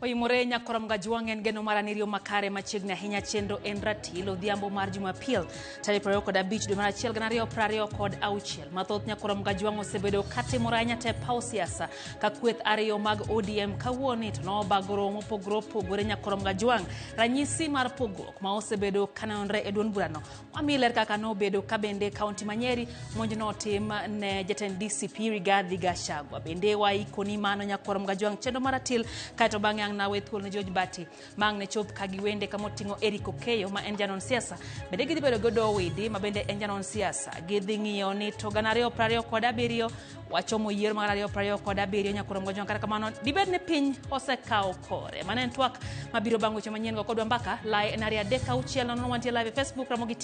Oyimore nyakorom gajuangen geno maranirio makare machiegni ahinya chenro en ratilo odhiambo mar Jumapil tarik 25 dwe mar achiel 2026 mathoth nyakorom gajuang osebedo katimore ahinya te paw siasa ka kweth ariyo mag ODM kawuoni to nobagoro mopogore opogore nyakorom gajuang ranyisi mar pogruok ma osebedo kanonre e duond burano wamiler kaka nobedo kabende kaunti Manyeri monjno tim ne jatend DCP Rigathi Gachagua bende waikoni mano nyakorom gajuang chenro maratil kaito bang'e na wethul ne George Bati mang ne chop kagiwende kamotingo Eric Okeyo ma en janon siasa bende gidhi bedo godo widi ma bende en janon siasa gidhi ng'iyo ni to 2027 wachomo yiero mag 2027 nyakorom gajuang kata kamano dibed ne piny osekawo kore manen twak mabiro bang' weche manyien go kodwa mbaka lai en aria deka uchiel nono wantie live Facebook Ramogi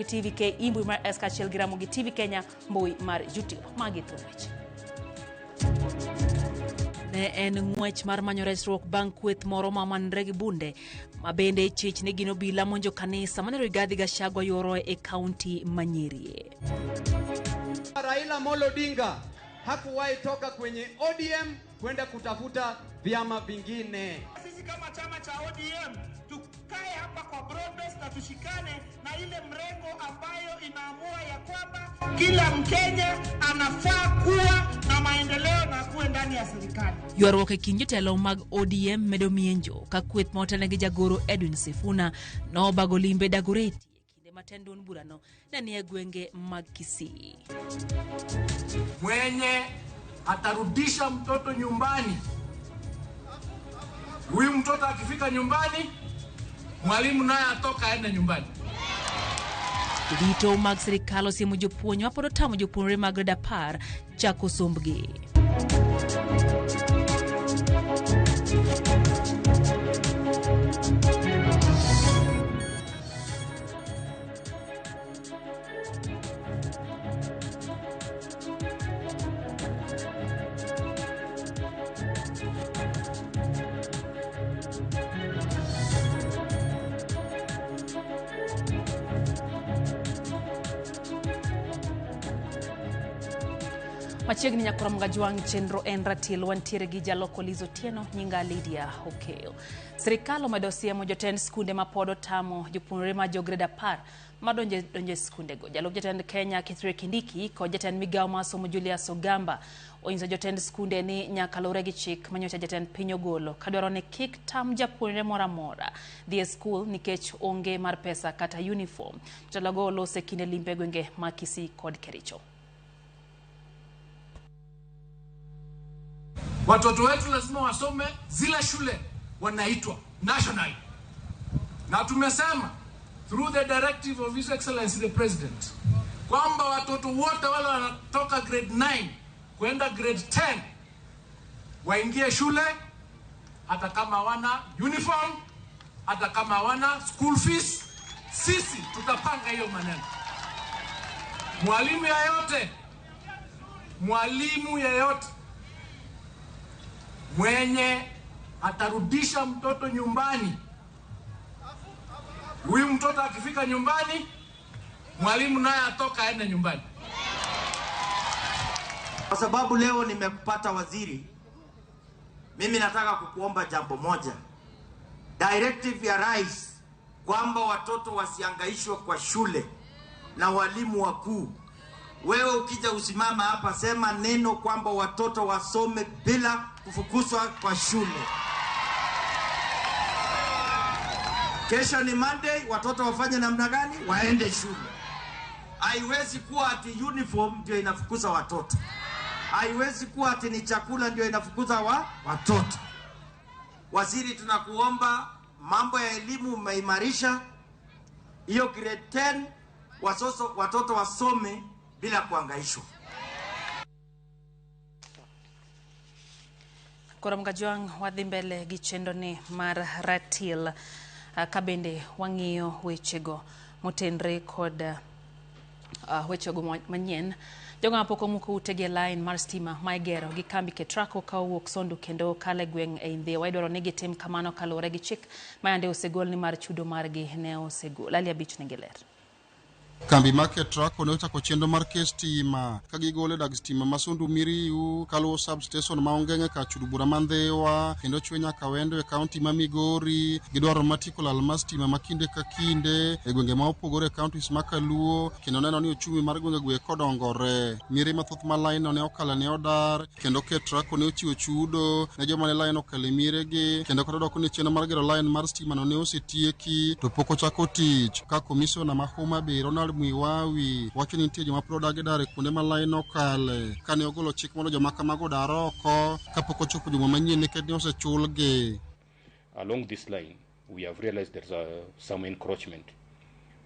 TV ke imbui mar Eskachiel gi Ramogi TV Kenya mbui mar YouTube magi weche ne en ng'wech mar manyo resruok bang' kweth moro mamanre gi bunde ma bende chich ne gino bila monjo kanisa mane Rigathi Gachagua yoro e kaunti Manyeri. Raila Amolo Odinga hakuwahi toka kwenye ODM kwenda kutafuta vyama vingine. Sisi kama chama cha ODM tukae hapa kwa broadbase na tushikane na ile mrengo ambayo inaamua ya kwamba kila Mkenya anafaa kuwa na maendeleo na kuwe ndani ya serikali. Ywaruok e kind jotelo mag ODM medo mienjo ka kweth motelo gi jagoro Edwin Sifuna nobago limbe Dagoreti e kinde matendon burano na nie gwenge mag Kisii. Mwenye atarudisha mtoto nyumbani, huyu mtoto akifika nyumbani mwalimu naye atoka aende nyumbani. Dito mag sirikal osiemo jopuonj ma pod otamo jopuonjre mag grade 10 chako sombgi. Machiegni nyakorom gajuang chenro en ratil wantiere gi jaloko Lizo Tieno nyinga Lydia Okeyo. Sirikal omedo siemo jotend skunde ma pod otamo jopuonjre ma jograde 10 madonje skunde go. Jalok jatend Kenya Kithure Kindiki kod jatend migawo ma somo Julius Ogamba onyiso jotend skunde ni nyaka lure gi chik manyocha jatend piny ogolo kadwaro ni kik tam japuonjre mora mora dhi e skul nikech onge mar pesa kata uniform. Jotelo go olose kinde limbe gwenge ma Kisii kod Kericho. Watoto wetu lazima wasome zile shule wanaitwa national. Na tumesema through the directive of His Excellency the President kwamba watoto wote wale wanatoka grade 9 kwenda grade 10 waingie shule hata kama wana uniform, hata kama wana school fees. Sisi tutapanga hiyo maneno. Mwalimu yeyote mwenye atarudisha mtoto nyumbani, huyu mtoto akifika nyumbani mwalimu naye atoka aende nyumbani. Kwa sababu leo nimekupata waziri, mimi nataka kukuomba jambo moja. Directive ya rais kwamba watoto wasiangaishwe kwa shule na walimu wakuu. Wewe ukija usimama hapa sema neno kwamba watoto wasome bila kufukuzwa kwa shule. Kesho ni Monday, watoto wafanye namna gani? Waende shule. Haiwezi kuwa ati uniform ndio inafukuza watoto. Haiwezi kuwa ati ni chakula ndio inafukuza watoto. Waziri, tunakuomba mambo ya elimu umeimarisha. Hiyo grade 10 watoto wasome bila kuangaishwa. Korom gajuang wadhi mbele gi chendo ni mar ratil kabende wang'iyo wechego motenre kod wechego manyien. Jogo mapoko muko utege line mar stima maigero gi kambi Ketrako ka owuok Sondu kendo kale gweng' e Indhiwa. Waidwaro ni gitim kamano kalure gi chik mayande osegol ni mar chudo margi ne osegol. Ali Abich Nengeler. Kambi market truck ne ochako chenro mar kes stima ka gigole dag stima masundu Miriu kaluwo substation maongenge ka chudu bura mandhewa kendo chwe nyaka wendo e kaunti ma Migori gidwaro matiko almas stima makinde ka kinde e gwenge ma opogore counties ma Kaluo kendo neno ni ochumi mar gwenge kodongore. Miri mathoth ma line ne okala ne odar kendo ke truck ne ochiwo chudo ne joma ne line okale miregi kendo kodok ni chenro mar gero line mar stima no ne osetieki to pok ochako tich ka komisona ma Homa Bay Ronald Mwiwawi wacho ni nitie joma pod odagi dar e kuonde ma line okale kane ogolo chik mondo joma kamago dar oko kapok ochopo juma manyien nikech ne osechulgi. Along this line we have realized there's some encroachment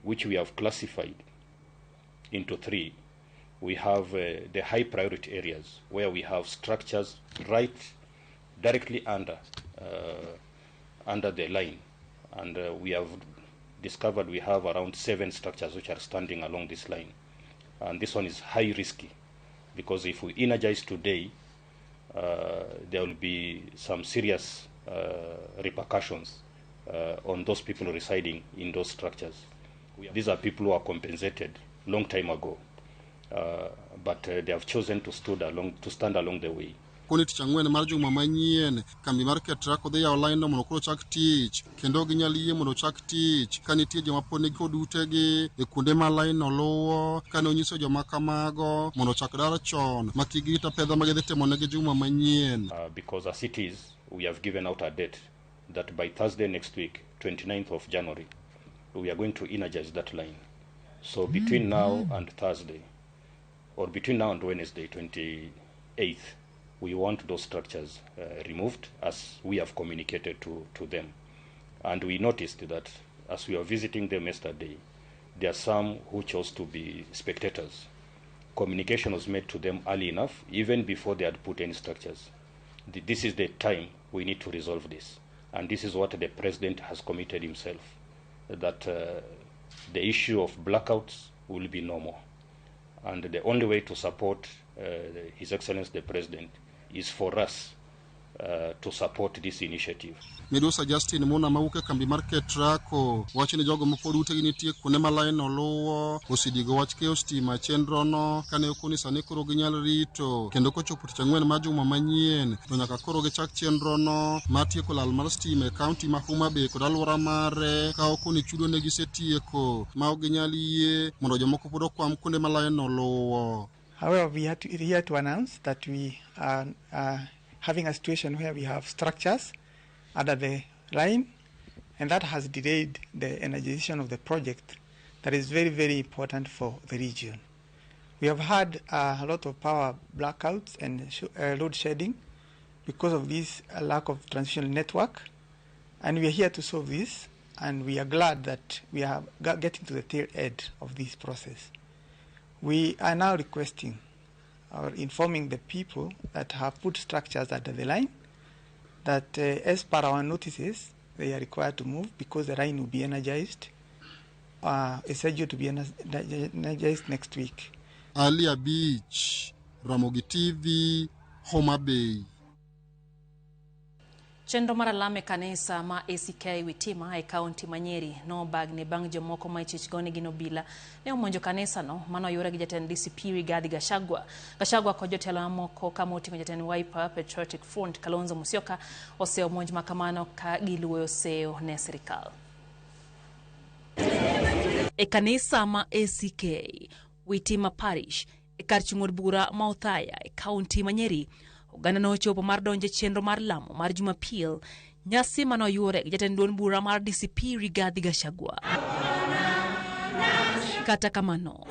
which we have classified into three. We have the high priority areas where we have structures right directly under the line, and we have discovered we have around 7 structures which are standing along this line, and this one is high risky because if we energize today there will be some serious repercussions on those people residing in those structures. These are people who are compensated long time ago, but they have chosen to stand along the way. Koni tichangwen mar juma manyien kambi mar truck odhi yawo line no mondo koro chak tich kendo ginyali yie mondo chak tich kanitie joma pod nigi kod utegi e kuonde ma line no luwo kane onyiso joma kamago mondo chak dar chon makigita pedha magidhi timo negi juma manyien. Because as it is, we have given out a date that by Thursday next week, 29th of January, we are going to energize that line. So between now and Thursday, or between now and Wednesday, 28th, we want those structures removed as we have communicated to them. And we noticed that as we were visiting them yesterday, there are some who chose to be spectators. Communication was made to them early enough, even before they had put any structures. This is the time we need to resolve this. And this is what the president has committed himself, that the issue of blackouts will be no more. And the only way to support His Excellency the President is for us to support this initiative. Medusa Justin Muna mauke kambi market trako wacho ni jogo mapod utegi nitie kuonde ma line oluwo osidigo wach keyo stima chenro no kane okoni sani koro ginyal rito kendo kochopo tich ang'wen mar juma manyien to nyaka koro gichak chenro no matieko lal mar stima e kaunti ma Homa Bay kod alwora mare ka okoni chudo ne gisetieko ma ok ginyal yie mondo jomoko pod okwam kuonde ma line oluwo. However, we are here to announce that we are having a situation where we have structures under the line, and that has delayed the energization of the project that is very, very important for the region. We have had a lot of power blackouts and load shedding because of this lack of transmission network, and we are here to solve this, and we are glad that we are getting to the tail end of this process. We are now requesting or informing the people that have put structures under the line that as per our notices, they are required to move because the line will be energized. It's scheduled to be energized next week. Alia Beach, RAMOGITV, Homa Bay. Chenro mar alame kanisa ma ACK witima e kaunti Manyeri no bagne bang jomoko ma ichich gone gino bila ne omonjo kanisa no mano yore gi jatend DCP Rigathi Gachagua ko jotelo moko kama otingo jatend Wiper Patriotic Front Kalonzo Musyoka oseo monj makamano ka giluwo oseo ne sirikal. E kanisa ma ACK witima parish e kar chung'od bura ma Othaya e kaunti Manyeri oganda no chopo mar donje chenro mar lamo mar Jumapil nyasi mano yore gi jatend duond bura mar DCP Rigathi Gachagua. Kata kamano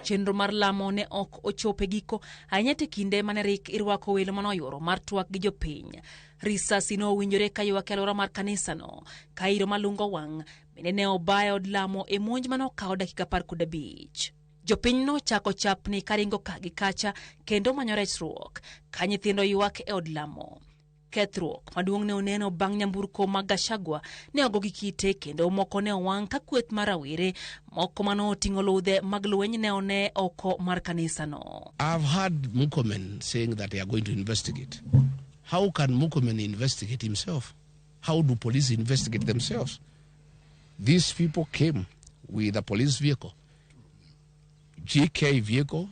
chenro mar lamo ne ok ochope giko anyete kinde mane rik irwako welo mano yoro mar twak gi jopiny. Risasi no winjore kayo akelora mar kanisa no kairo malungo wang bende ne obayo od lamo e monj mano kawo dakika 15. Jopiny no chako chapni karingo ka gi kacha kendo manyo rechruok ka nyithindo ywak e od lamo. Kethruok maduong' ne oneno bang' nyamburko mag Gachagua ne ogogi kite kendo moko ne owang' ka kweth marawere moko mano ting'o ludhe mag lweny ne one oko mar kanisa no. I've heard Murkomen saying that they are going to investigate. How can Murkomen investigate himself? How do police investigate themselves? These people came with a police vehicle, GK vehicle,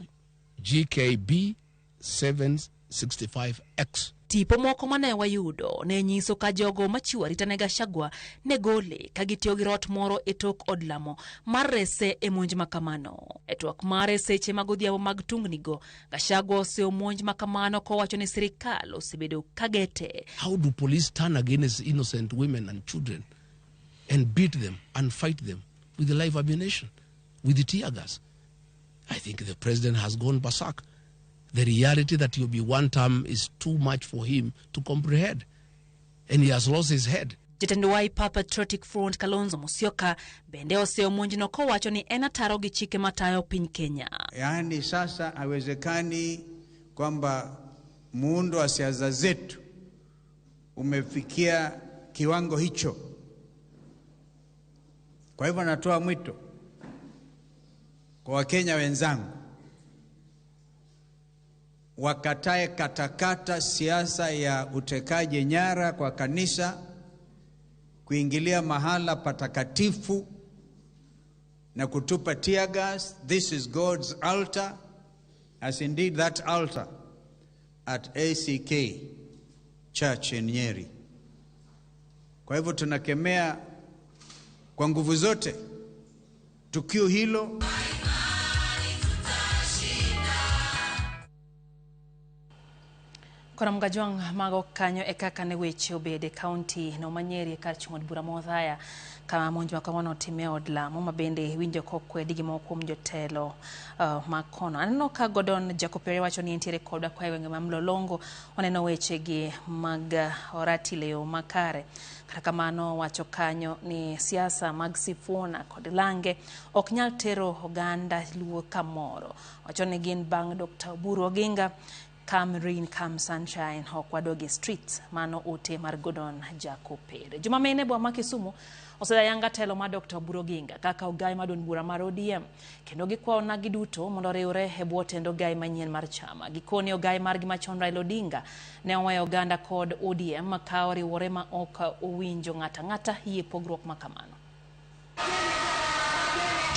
GKB 765X. Tipo moko mane wayudo ne nyiso ka jogo machiwo arita ne Gachagua ne gole ka gitiyo gi rot moro e tok od lamo mar rese e monj makamano. E twak mare seche mag odhiambo mag tungnigo, Gachagua oseomonj makamano kowacho ni sirikal osebedo kagete. How do police turn against innocent women and children and beat them and fight them with the live ammunition, with the tear gas? I think the president has gone berserk. The reality that he'll be one term is too much for him to comprehend. And he has lost his head. Jatend Wiper Patriotic Front Kalonzo Musyoka bende oseomonj no kowacho ni en ataro gi chike matayo piny Kenya. Yaani sasa haiwezekani kwamba muundo wa siasa zetu umefikia kiwango hicho. Kwa hivyo natoa mwito kwa Wakenya wenzangu wakatae katakata siasa ya utekaji nyara kwa kanisa, kuingilia mahala patakatifu na kutupa tear gas. This is God's altar, as indeed that altar at ACK Church in Nyeri. Kwa hivyo tunakemea kwa nguvu zote tukio hilo. Kora mgajwang mago kanyo ekaka ne weche obede county no Manyien kar chung'od bura modhaya kama monj makamano time od lamo mabende winjo kokwedi gi moko kuom jotelo makono. Aneno ka Gordon Jakopere wacho ni entiere koda kwa wenge mamlolongo oneno weche gi mag oratile makare. Kata kamano wacho kanyo ni siasa mag Sifuna kod Lange ok nyal tero oganda luo kamoro. Wacho ni gin bang' Dr. Oburu Oginga Come rain, come sunshine, Hokwadoge Street, mano ote mar Gordon Jakopere. Jumamene bwa Kisumu osedayanga telo ma Dr. Oburu Oginga kaka ogai madon bura mar ODM. Kendo gikwayo na giduto mondo riwre e bwo tendo ogai manyien mar chama. Gikoni ogai mar gimachon Raila Odinga ne oweyo oganda kod ODM makawo riwore ma ok owinjo ng'ata yie pogruok makamano.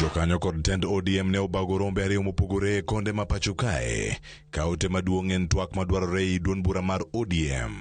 Jokanyo kod tend ODM ne obago rombe ariyo mopogore konde ma pacho kae. Kaote maduong' en twak madwarore i duond bura mar ODM.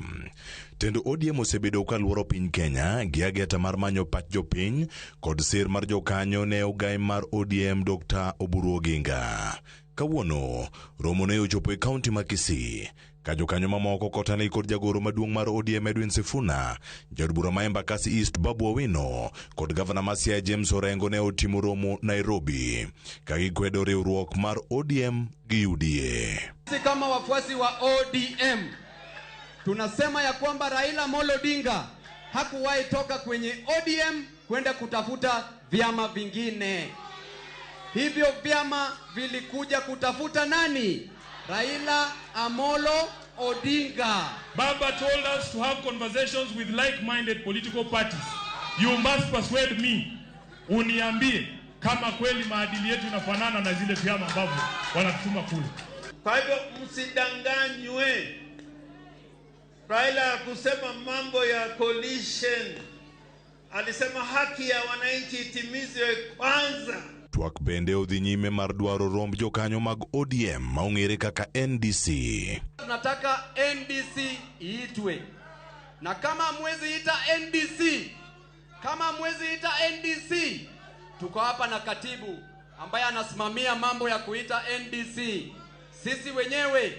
Tend ODM osebedo kaluoro piny Kenya gi ageta mar manyo pach jopiny kod sir mar jokanyo ne ogai mar ODM Dr. Oburu Oginga. Kawuono romo ne ochopo e kaunti ma Kisii. Ka jokanyo mamoko kotane kod jagoro maduong' mar ODM Edwin Sifuna, jod bura ma Embakasi East Babu Owino kod gavana ma Siaya James Orengo ne otimo romo Nairobi ka gikwedo riwruok mar ODM gi UDA. Sisi kama wafuasi wa ODM tunasema ya kwamba Raila Amolo Odinga hakuwahi toka kwenye ODM kwenda kutafuta vyama vingine. Hivyo vyama vilikuja kutafuta nani? Raila Amolo Odinga. Baba told us to have conversations with like-minded political parties. You must persuade me, uniambie kama kweli maadili yetu inafanana na zile vyama ambavyo wanatuma kule. Kwa hivyo msidanganywe. Raila kusema mambo ya coalition. Alisema haki ya wananchi itimizwe kwanza. Twak bende odhi nyime mar dwaro romb jokanyo mag ODM maong'ere kaka NDC. Tunataka NDC iitwe. Na kama mwezi ita NDC, tuko hapa na katibu ambaye anasimamia mambo ya kuita NDC. Sisi wenyewe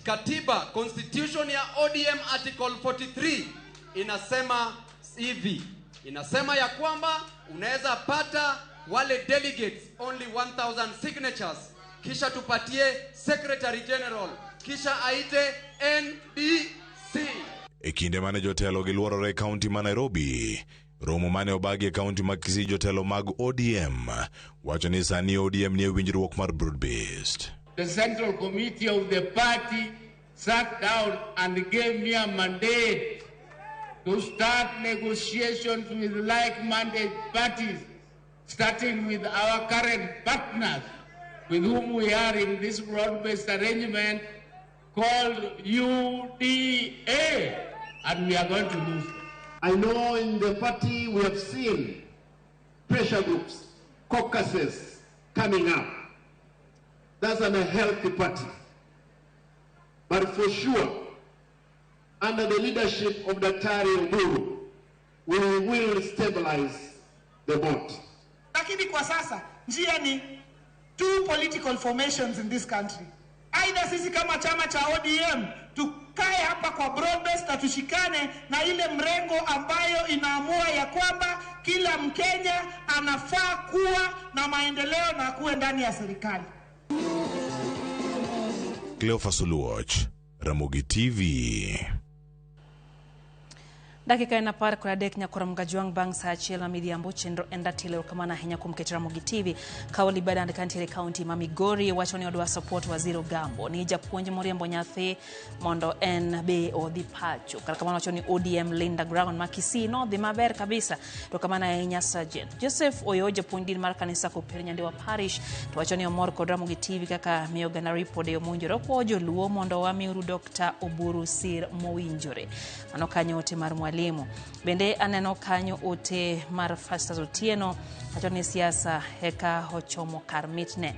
katiba constitution ya ODM article 43 inasema hivi. Inasema ya kwamba unaweza pata wale delegates only 1000 signatures, kisha tupatie secretary general, kisha aite NDC. Ekinde mane jotelo giluorore kaunti ma Nairobi, romo mane obagi kaunti ma Kisii jotelo mag ODM wacho ni sani ODM nie winjruok mar broad-based. The Central Committee of the party sat down and gave me a mandate to start negotiations with like-minded parties, starting with our current partners with whom we are in this broad-based arrangement called UDA, and we are going to lose. I know in the party we have seen pressure groups caucuses coming up. That's an unhealthy party. But for sure, under the leadership of Daktari Oburu, we will stabilize the vote. Lakini kwa sasa, njia ni two political formations in this country. Either sisi kama chama cha ODM, tukae hapa kwa broad base na tushikane na ile mrengo ambayo inaamua ya kwamba kila Mkenya anafaa kuwa na maendeleo na kuwe ndani ya serikali. Cleophas Oluoch, Ramogi TV. Dakika ina par kwa dek nyakora mgajuang bang sa achiel midhiambo chenro enda tilo kamana hinya kumketira Ramogi TV kawali bada and kantiere county ma Migori wachoni odwa support waziro Gambo ni japuonj moriembo nyathi mondo en be odhi pacho kar kamano wachoni ODM Linda Ground makisi no dhi maber kabisa to kamana hinya Sergeant Joseph Oyo japuonj din mar kanisa kopir Nyandewa parish to wachoni omor kod Ramogi TV kaka miyo gana ripode omonjore ko joluo mondo wamiuru Dr. Oburu sir mowinjore ano kanyo ote mar mwalimu bende aneno kanyo ote mar Festus Otieno wachoni siasa heka hochomo karmitne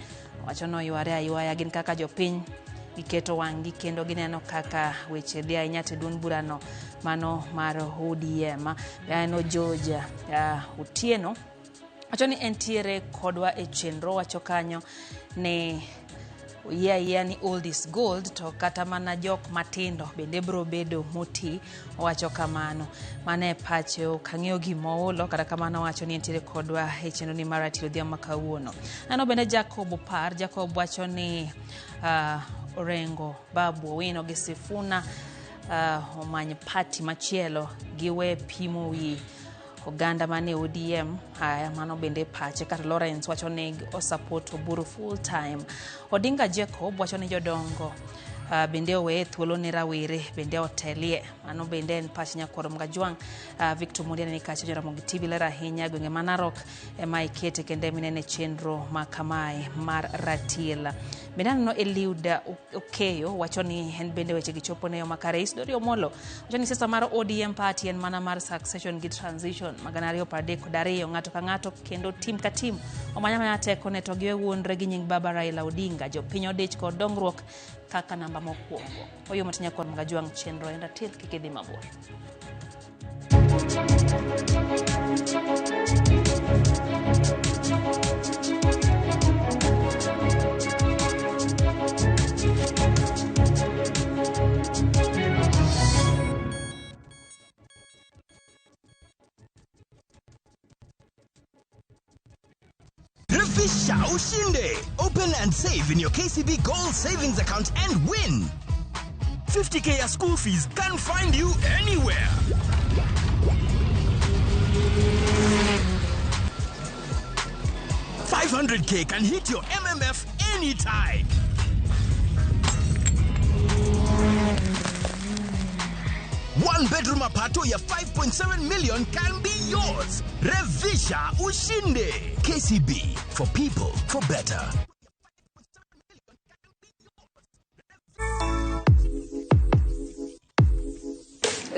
wachono yuare ayuaya gin kaka jopiny giketo wangi kendo gineno kaka weche dhia ahinya te duond burano mano mar ODM ano George Otieno wachoni entiere kodwa e chenro wacho kanyo ne yani old is gold to kata mana jok matindo bende bro bedo moti wacho kamano mane pacho kang'eyo gimoulo kata kamano wacho ni entiere kodwa e chenro ni maratiro dhia makawuono ano bende Jacob wacho ni Orengo Babu Owino gi Sifuna omany party machielo giwe pimo wi oganda mane ODM haya mano bende pache kata Lawrence wacho ni o support Oburu full time. Odinga Jacob wacho ni jodongo bende owe thuolo ni rawere bende otelie mano bende en pach nyakoro mgajuang Victor Mudia ni kacho Ramogi TV lera hinya gwenge manarok ema ikete kende minene chenro makamae mar ratila bende no Eliuda Okeyo wacho ni en bende weche gichopo ne yo makare Isdorio Molo wacho ni sesa mar ODM party en mana mar succession gi transition maganario pade kodariyo ngato ka ngato kendo team ka team omanyama teko ne to giwe wuonre gi nying baba Raila Odinga jopiny odich kod dongruok kaka namba mokwongo oyo matinya kod mgajuang chenro enda til kikidhi mabor. Revisha ushinde. Open and save in your KCB Gold Savings account and win. 50K ya school fees can find you anywhere. $500K can hit your MMF anytime. One bedroom apartment ya 5.7 million can be yours. Revisha ushinde. KCB, for people, for better.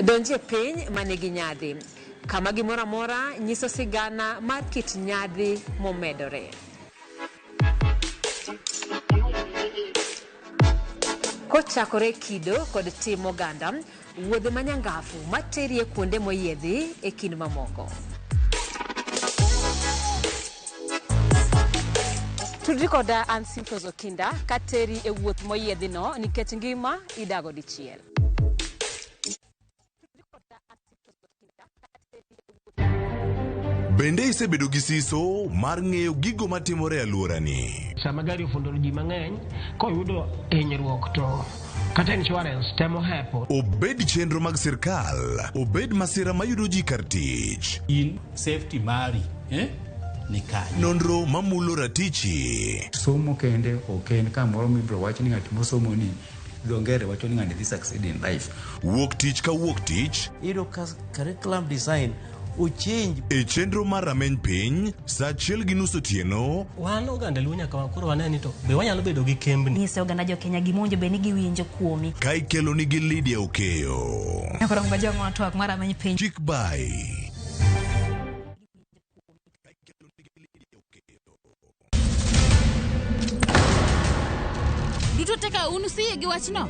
Donje piny manigi nyadhi kama gimora mora nyiso sigana mar kit nyadhi momedore. Kochakore kido kod tim oganda wuodhe manyangafu materie kuonde moyiedhi e kind mamoko. Tudri koda Ansinto Zokinda kateri e wuoth moyiedhi no nikech ngima idago dichiel. Bende isebedo gi siso mar ng'eyo gigo matimore e alworani. Sama gari ofundoro ji mang'eny koyudo hinyruok to kata insurance temo hepo. Obed chenro mag sirkal, obed masira mayudo ji kar tich. In safety mari, ni kanyo. Nonro mamulo ratichi. Somo kende oken kamoro mibro wach ni ng'at mosomo ni dongere wacho ni ng'ani dhi succeed in life. Wuok tich ka wuok tich. Iro curriculum design uchinj e chenro mar rameny piny sa achiel gi nus otieno. Wan oganda luo nyaka wakoro waneni to be wanyalo bedo gi kembni. Nyise oganda jo Kenya gimonjo be ni giwinjo kuomi. Ka ikelo ni gi Lydia Okeyo. Nyakoro mgajo ng'atwak mar rameny piny. Chik by to teka unusi gi wachno.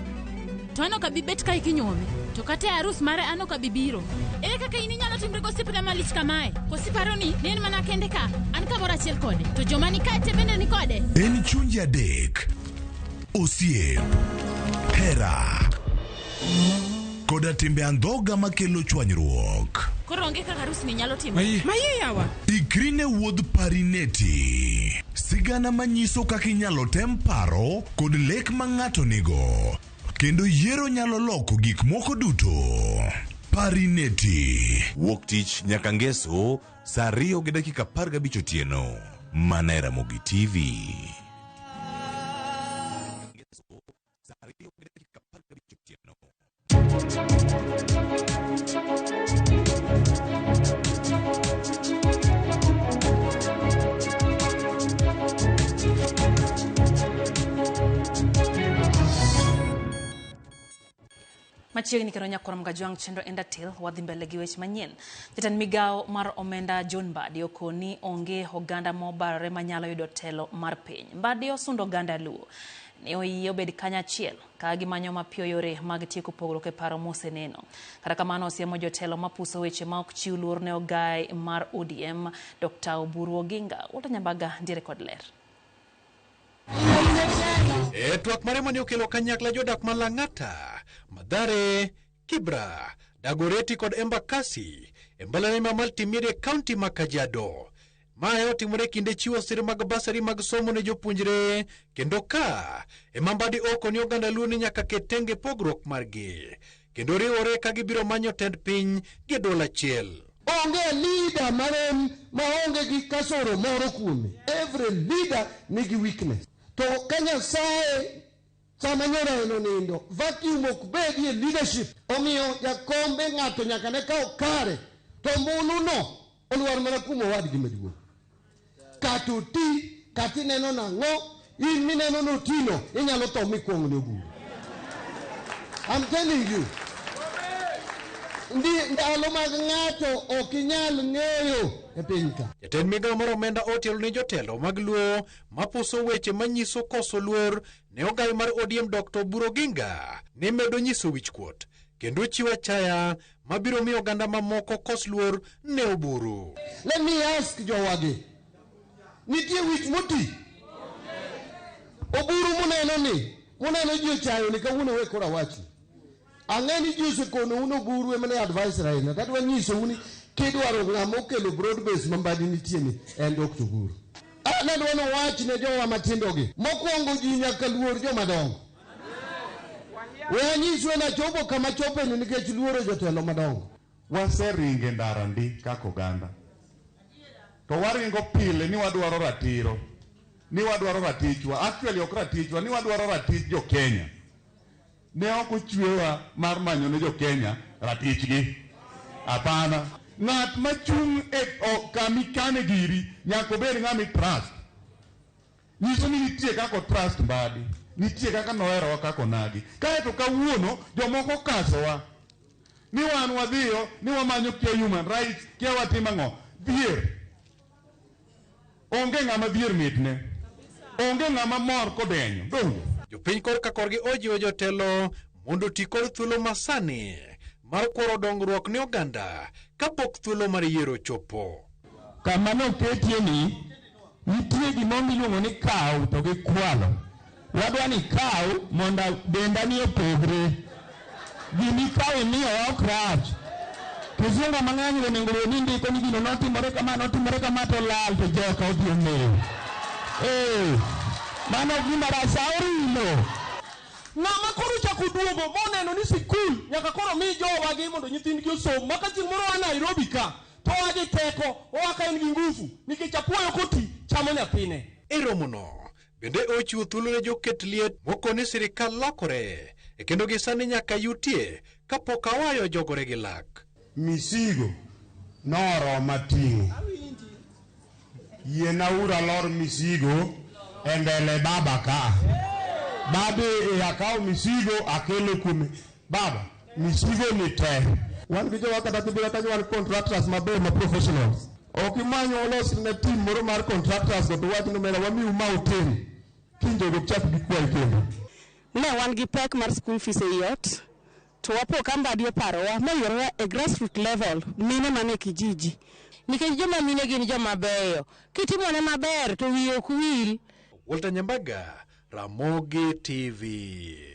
To ano ka bibet ka ikinyome. To kate arus mare ano ka bibiro. Ere kaka ininyalo timre gosipna malich kamae. Kosiparo ni nen mana kende ka. An ka mora chiel kode. To joma ni kae tebende ni kode. En chunji adek. Osiep. Hera. Koda timbe andhoga makelo chwanyruok. Koro onge kaka arus ni nyalo timre. Maye yawa. Ikrine wuodh parineti. Sigana manyiso kaka inyalo tem paro kod lek ma ng'ato nigo. Kendo yiero nyalo loko gik moko duto. Parineti. Wuok tich nyaka ngeso, saa 2:15 otieno. Mana Ramogi TV. Machiegni kero nyakoro mgajwang chenro endatil wadhi mbele gi weche manyien. Jatend migao mar omenda John Mbadi okoni onge oganda mobarore manyalo yudo telo mar piny. Mbadi osundo oganda Luo ne oyie obed kanyachiel ka gimanyo mapiyo yore mag tieko pogruok e paro moseneno. Kata kamano osiemo jotelo mapuso weche ma ok chiw luor ne ogai mar ODM Dr. Oburu Oginga. Walter Nyambaga ndiere kod ler. Twak mare mane okelo kanyakla jodak ma Lang'ata, Madhare, Kibra, Dagoreti kod Embakasi e mbalariany ma Multimedia County ma Kajiado. Mae otimore kinde chiwo sir mag basari mag somo ne jopuonjre, kendo ka ema Mbadi okoni oganda Luo ni nyaka ket tenge pogruok margi, kendo riwore ka gibiro manyo tend piny gi dol achiel. Onge leader marem ma onge gi kasoro moro kuome. Every leader nigi weakness. To Kenya sae sama nyora eno nindo vacuum ok bedie leadership. Omiyo jakombe ng'ato nyaka ne kao kare to mbulu no olwar mana kumo wadgi maduong'. Katuti kati neno nang'o in mineno no tino inyalo to mikwong ne Oburu. I'm telling you. Ndalo mag ng'ato ok inyal ng'eyo e piny ka. Jatend migao mar omenda otielo ne jotelo mag Luo mapuso weche manyiso koso luor ne ogai mar ODM Dr. Oburu Oginga ne medo nyiso wichkuot, kendo chiwo achaya mabiro miyo oganda mamoko kos luor ne Oburu. Let me ask jowagi. Nitie wich moti? Oburu muneno ji ochayo ni kawuono we kora wachi. Ang'eni ji osekono uno Oburu emane advisor ahinya. Kadwa nyiso uni kidwaro ng'ama okelo broad base ma Mbadi nitie ni en Dr. Oburu. Nadwa no wach ne jowa matindogi. Mokwongo ji nyaka luor jomadongo. Wanyiswe na chopo kama chopo ni nikech luoro jotelo madongo. Waseringe ndarandi kako oganda. To waringo pile ni wadwaro ratiro. Ni wadwaro ratichwa. Actually ok ratichwa, ni wadwaro ratich jo Kenya. Ne ok ochwewa mar manyo ne jo Kenya ratichgi. Apana. Ng'at machung' kama ikane giri nyaka obed ng'ama trust. Nyiso ni nitie kako trust Mbadi. Nitie kaka noherowa kako nagi. Kaeto kawuono jomoko kasowa. Ni wan wadhiyo, ni wamanyo kia human rights, kia watimo ang'o. Dhier. Onge ng'ama dhier mitne. Onge ng'ama mor kodenyo. Donge. Jopiny korka korgi ojiwo jotelo mondo ti kod thuolo masani mar kworo dongruok ne oganda kapok thuolo mar yiero chopo. Kama noketie ni nitie gima miluongo ni kaw to gi kwalo. Wadwa ni kaw mondo denda ni opogre. Gini kaw imiyo ok rach. Kizungu mang'eny onego ni ndiko ni gino notimore kama to lal to joka odhi ong'eyo. Mano gima rasaurino. Ng'ama koro chako duogo moneno ni sikul nyaka koro mi jowagi mondo nyithindgi osom. Maka chieng' moro wa Nairobi ka to wagi teko owaka en gi nguvu nikech apuoyo koti chamo nyathine. E romono bende ochiwo thuolo ne joket liet mokoni sirikal lokore kendo gisani nyaka yutie kapok awayo jogore gi lak. Misigo noroma ting'o. Yienaura lor misigo e mbele baba ka. Babe akao misigo akelo kume. Baba, misigo ni te. Wan gijo wakata tibira tanyo wan contractors maber ma professionals. Okimanyo olos na team moro mar contractors go to wach no mera wami uma hotel. Kinjo go chap gi kwa ikendo. ne wan gi pek mar school fees e yot to wapo kamba dio parowa mayoro e grassroots level mine mane kijiji nikech joma mine gin joma beyo kitimone maber to wiyo ok wil. Walter Nyambaga, Ramogi TV.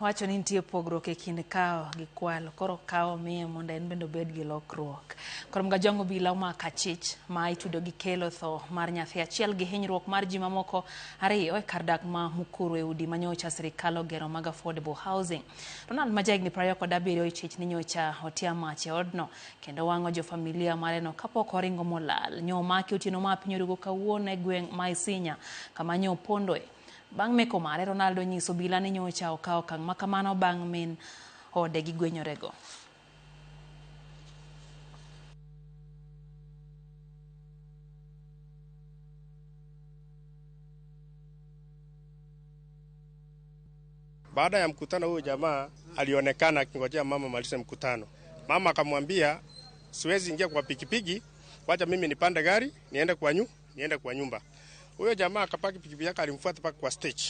Wacho ni nitie pogruok e kind kawo gi kwalo, koro kawo miye mondo en bende obed gi lokruok. Koro mga jongo bila omako achich ma itudo gi kelo tho mar nyathi achiel gi hinyruok mar ji mamoko 2 e kar dak ma Mukuru e udi manyocha sirikal ogero mag affordable housing. Ronald Majegni 27 ichich ni nyocha otia mach e odno kendo wang'o jo familia mareno kapok oringo molal. Nyo omaki otieno ma piny orugo kawuono e gweng' ma Isinya kama nyo pondoe. Bang' meko mare, Ronaldo nyiso bila ni nyocha okawo okang' ma kamano bang' min ode gi gwenyorego. Baada ya mkutano huyo jamaa alionekana akingojea mama malize mkutano. Mama akamwambia siwezi ingia kwa pikipiki, wacha mimi nipande gari niende kwa nyumba. Huyo jamaa akapaki pikipiki yake alimfuata paka kwa stage.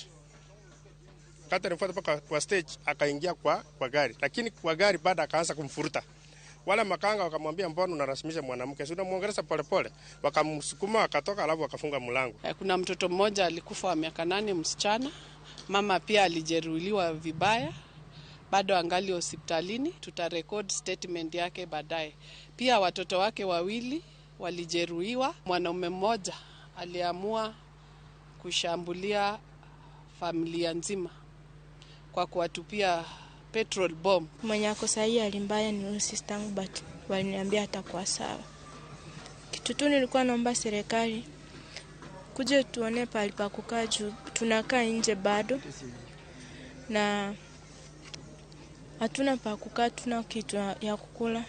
Kata alimfuata paka kwa stage akaingia kwa gari. Lakini kwa gari baada akaanza kumfuruta. Wale makanga wakamwambia mbona unarasimisha mwanamke? Si unamuongeleza polepole. Wakamsukuma akatoka alafu wakafunga mlango. Kuna mtoto mmoja alikufa wa miaka 8 msichana. Mama pia alijeruhiwa vibaya. Bado angali hospitalini. Tutarecord statement yake baadaye. Pia watoto wake 2 walijeruhiwa. Mwanaume mmoja aliamua kushambulia familia nzima kwa kuwatupia petrol bomb. Mwenye ako sahi alimbaya ni sistangu but waliniambia atakuwa sawa. Kitu tu nilikuwa naomba serikali kuje tuone pahali pa kukaa juu tunakaa nje bado na hatuna pa kukaa, tuna kitu ya kukula,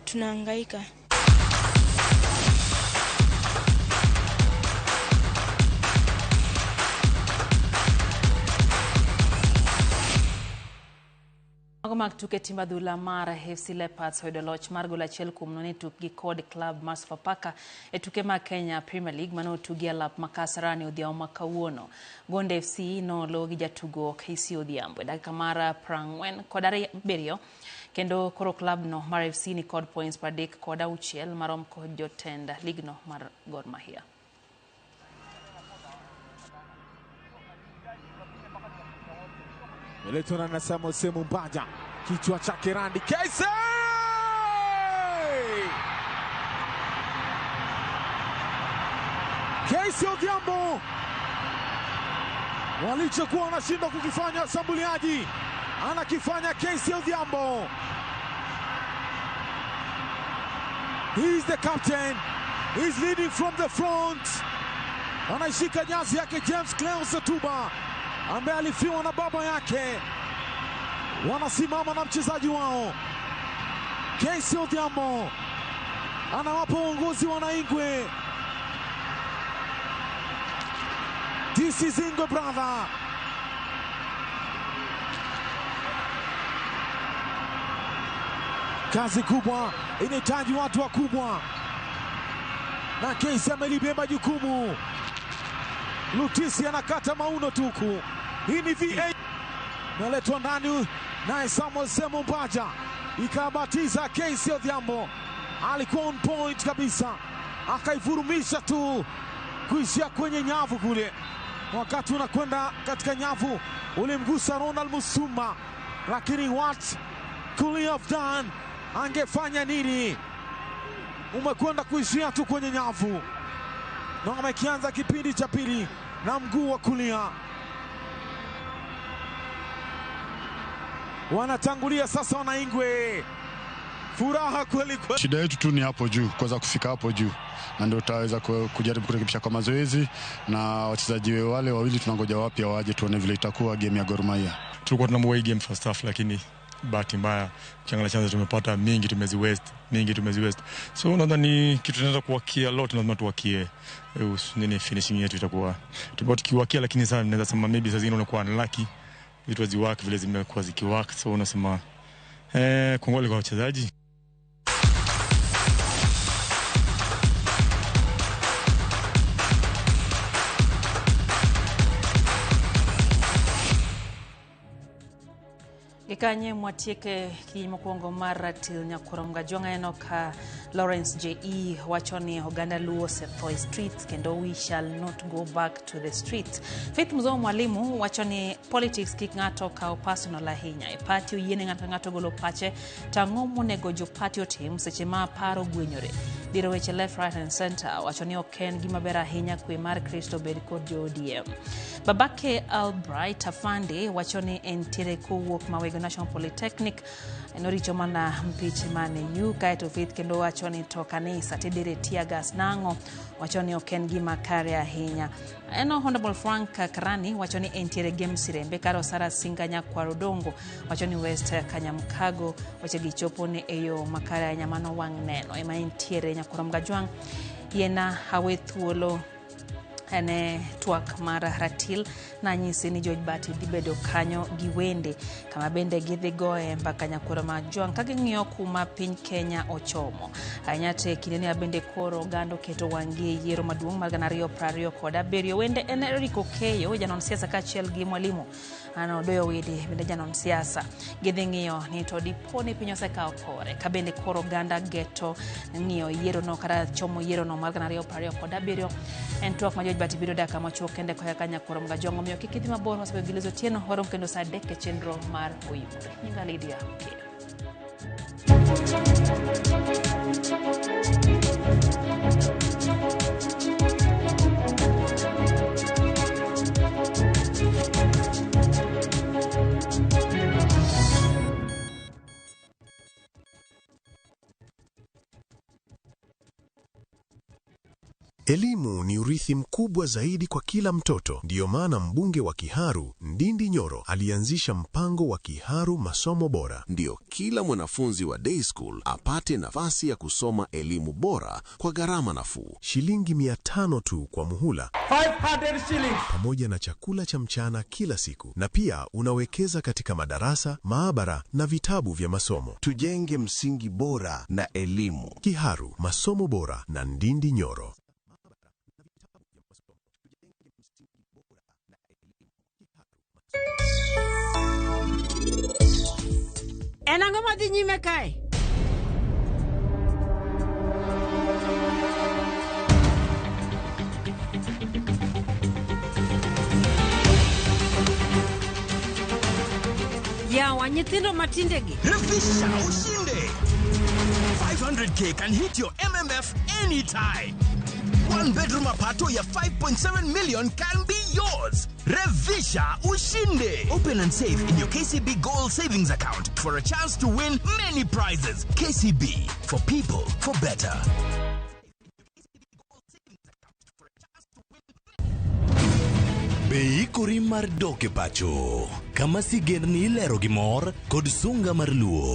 tunahangaika. Mag tuke timba dhula mara FC Leopards hoyudo loch mar gol achiel kuom nono e tukgi kod klab mar Sofapaka e tuke mag Kenya Premier League mano tugi alap makasarani odhiambo ma kawuono. Gonde FC nolo gi jatugo KC Odhiambo e dakika mar 47 kendo koro klab no mar FC ni kod points 36 marom kod jotend ligno mar Gor Mahia. Eletona na Samuel Semu Mbaja, kichwa chake Randy Kese! Kese Odhiambo walichokuwa wanashindwa kukifanya washambuliaji, anakifanya Kese Odhiambo. He's the captain, he's leading from the front. Anaishika jazi yake James Cleon Tuba ambaye alifiwa na baba yake. Wanasimama na mchezaji wao Kese Odhiambo, anawapa uongozi wanaingwe. This is Ingo brother. Kazi kubwa inahitaji watu wakubwa, na Kese amelibeba jukumu. Lutisi anakata mauno tuku. Hii ni VA. Naletwa ndani naye Samuel Semu Mbaja, ikabatiza Kese Odhiambo. Alikuwa on point kabisa, akaivurumisha tu kuishia kwenye nyavu kule. Wakati unakwenda katika nyavu ulimgusa Ronald Musumba, lakini what could he have done? Angefanya nini? Umekwenda kuishia tu kwenye nyavu. Na amekianza kipindi cha pili na mguu wa kulia. Wanatangulia sasa wanaingwe. Furaha kweli kweli. Shida yetu tu ni hapo juu, kwanza kufika hapo juu. Na ndio tutaweza kujaribu kurekebisha kwa mazoezi, na wachezaji wale wawili tunangoja wapya waje tuone vile itakuwa game ya Gor Mahia. Tulikuwa tunamwai game first half, lakini bahati mbaya ukiangalia chance tumepata mingi tumezi-waste. So nadhani kitu tunaweza kuwakia lot, lazima tuwakie nini finishing yetu itakuwa. Tulikuwa tukiwakia, lakini sasa naweza sema maybe sasa zingine unakuwa unlucky. Vitu haziwork vile zimekuwa zikiwork, so unasema kongole kwa wachezaji. Ikanye mwatieke kimokwongo mar ratil nyakurom gajonga enoka Lawrence J.E. wachoni Uganda luo setho streets kendo we shall not go back to the streets. Faith Muzo mwalimu wachoni politics kik ngato kao personal ahinya. E party oyiene ngato golo pache tang'omo nego jo party otim seche ma paro gwenyore. Diro weche left, right and center wachoni oken gima ber ahinya kwe mar Kristo bed kod jo ODM. Babake Albright Afande wachoni entiere kowuok Mawego National Polytechnic enoricho mana mpich mane yuka to Faith kendo wachoni to kanisa tedere tiagas nango wachoni oken gima kare ahinya. Eno Honorable Frank Karani wachoni entiere game sirembe karo Sara Singanya Kwarodongo wachoni West Kanyamkago wache gichopo ne eyo makare ahinya mano wang' neno ema entiere nyakurom gajwang' yena hawe thuolo ene twak mar ratil na nyisi ni George Bati dibedo kanyo giwende kama bende gidhi goe mpaka nyakurom gajwang' kaging'iyo kuma piny Kenya ochomo anyate kineni abende koro gando keto wangie yiero maduong' mar 2027 wende ene Eriko Keyo janon siasa kachiel gi mwalimu ano doyo wede bende janon siasa gidhi ng'iyo ni to dipone piny osekawo kore kabende koro ganda geto ng'iyo yiero no kata chomo yiero no mar 2027 en twak ma George Bati biro daka machuok kende koya kanya kurom gajongo miyo kikidhi mabor wasebe gilezo tieno horom kendo saa 3 e chenro mar oyimore nyinga Lydia Keyo. Elimu ni urithi mkubwa zaidi kwa kila mtoto. Ndiyo maana mbunge wa Kiharu, Ndindi Nyoro, alianzisha mpango wa Kiharu Masomo Bora. Ndio kila mwanafunzi wa day school apate nafasi ya kusoma elimu bora kwa gharama nafuu. Shilingi 500 tu kwa muhula. 500 shillings. Pamoja na chakula cha mchana kila siku. Na pia unawekeza katika madarasa, maabara na vitabu vya masomo. Tujenge msingi bora na elimu. Kiharu Masomo Bora na Ndindi Nyoro. Enango madhi nyime kae. Ya nyithindo matindegi. Revisha ushinde. 500k can hit your MMF anytime. One bedroom apato ya 5.7 million can be yours. Revisha ushinde. Open and save in your KCB Gold Savings account for a chance to win many prizes. KCB, for people, for better. Beikori mar doke pacho. Kama sigen ni lero gimor kod sunga mar luo.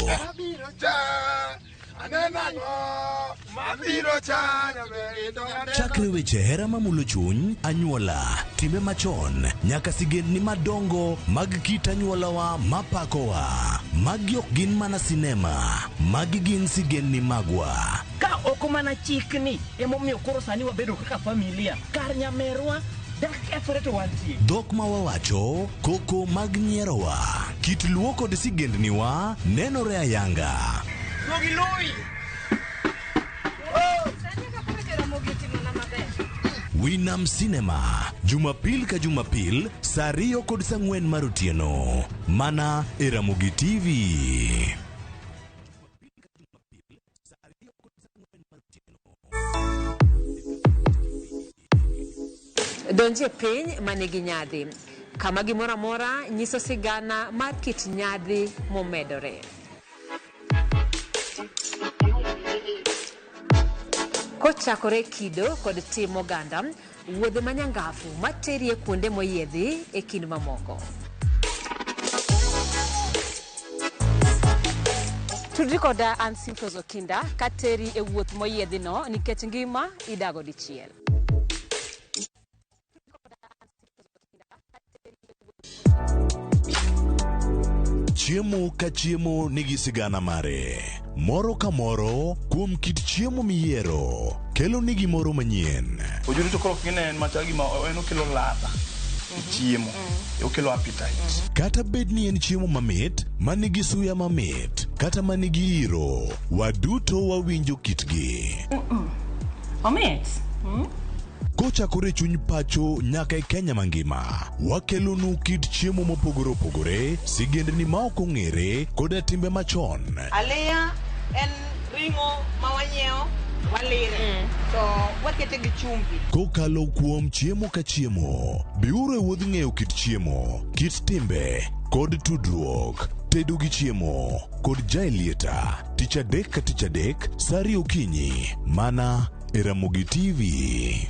Chakre weche hera mamulo chuny, anyuola, time machon, nyaka sigendni madongo mag kit anyuolawa mapakowa. Magi ok gin mana sinema, magi gin sigendni magwa. Ka oko mana chikni, emomiyo koro sani wabedo kaka familia. Kar nyamerwa, dak eforeto wantie. Dhok ma wawacho, koko mag nyierowa. Kit luo kod sigendniwa, nenore ayanga. Winam Cinema, Jumapil ka Jumapil, saa 2 kod saa 4 mar otieno. Mana e Ramogi TV. Donje piny manigi nyadhi. Kama gimora mora nyiso sigana mar kit nyadhi momedore. Kochakore kido kod tim oganda, wuodhe manyangafu materie kuonde moyiedhi e kind mamoko. Tudri koda Ansintos Okinda kateri e wuoth moyiedhi no nikech ngima idago dichiel. Chiemo ka chiemo nigi sigana mare. Moro ka moro kuom kit chiemo miyiero kelo nigi moro manyien. Ojuri to koro kine en machal gima en okelo ladha. chiemo okelo appetite. Kata bed ni en chiemo mamit, manigi suya mamit, kata manigi iro, waduto wawinjo kitgi. Omit. Kochakore chuny pacho nyaka e Kenya mangima, wakelonu kit chiemo mopogore opogore, sigendni ma ok ong'ere koda timbe machon. Alea en ringo ma wanyiewo walire to wakete gi chumbi. Kokalo kuom chiemo ka chiemo, biuru e wuodh ng'eyo kit chiemo, kit timbe kod tudruok. Tedo gi chiemo kod jaelieta, tich adek ka tich adek, sari okinyi, mana e Ramogi TV.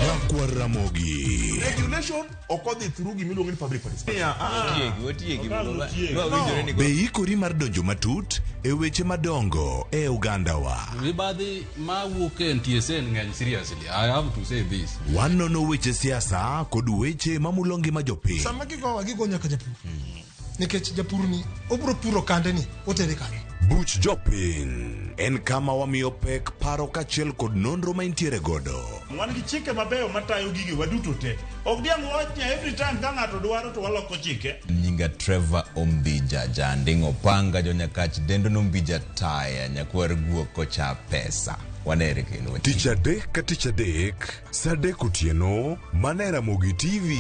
Nyakwa Ramogi. Regulation okodhi through gimiluongo ni public participation. Be ikori mar donjo matut e weche madongo e Uganda wa. Mibadhi ma wuok e NTSA ng'eny seriously. I have to say this. Wanono weche siasa kod weche mamulo ngima jopiny. Sama gigo nyaka japur. Nikech japur ni obro puro kande ni otere kande. Buch jopiny en kama wamiyo pek paro kachiel kod nonro ma intiere godo. Wan gi chike mabeyo matayo gigi waduto te. Ok diang' wachnya every time ka ng'ato dwaro to waloko chike. Nyinga Trevor Ombija, jandingo panga jonyakach dendo nombija taya nyakwar guok kocha pesa. Wanere kendo. Tich adek ka tich adek, sa adek otieno, mana e Ramogi TV.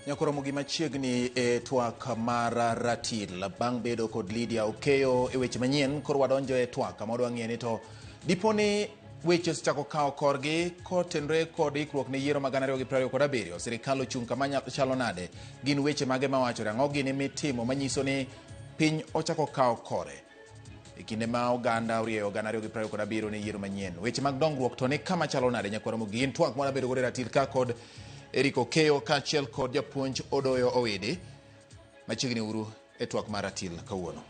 Nyakoromogi machiegni e twak mar ratil bang' bedo kod Lydia Okeyo e weche manyien. Koro wadonjo e twak kama wadwa ng'e ni to diponi weche osechako kawo korgi kotenre kod ikruok ne yiero mag 2027. Sirikal ochung' kama chalo nade, gin weche mage mawachore, ang'o gini mitimo manyiso ni piny ochako kawo kore e kinde ma oganda orieyo 2027 ne yiero manyien. Weche mag dongruok to ni kama chalo nade Nyakoromogi, gin twak mwana bedo gore ratil ka kod Eric Okeyo kachiel kod japuonj Odoyo Owede machiegni uru e twak mar ratil kawuono.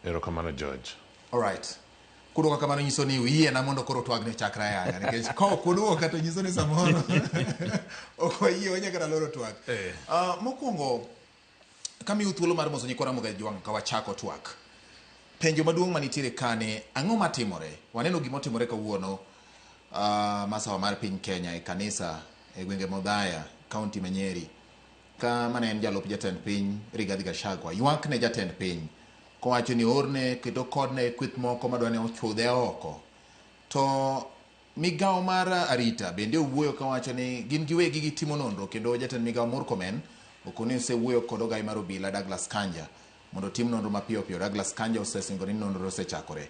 Erokamano George. All right. Kuduoka kamano nyiso ni uyie na mondo koro twag ne chakra ya nikech ko kuduoka kata nyiso ni samoro ok wayie wanyaka loro twag. Mokwongo kamiu thuolo mar moso nyikwa Ramogi Jwang' ka wachako twak. Penjo maduong' manitiere kane, ang'o matimore? Waneno gima otimore kawuono masawa mar piny Kenya e kanisa e gwenge Modhaya, kaunti Manyeri, ka mane en jalup jatend piny Rigathi Gachagua ywak ne jatend piny kowacho ni orne kendo kodne kweth moko madwane ochudhe oko. To migawo mar arita bende owuoyo kawacho ni gin giwegi gitimo nonro, kendo jatend migawo Murkomen okoni osewuoyo kod ogai mar obila Douglas Kanja mondo tim nonro mapiyo piyo. Douglas Kanja osesingo ni nonro osechakore.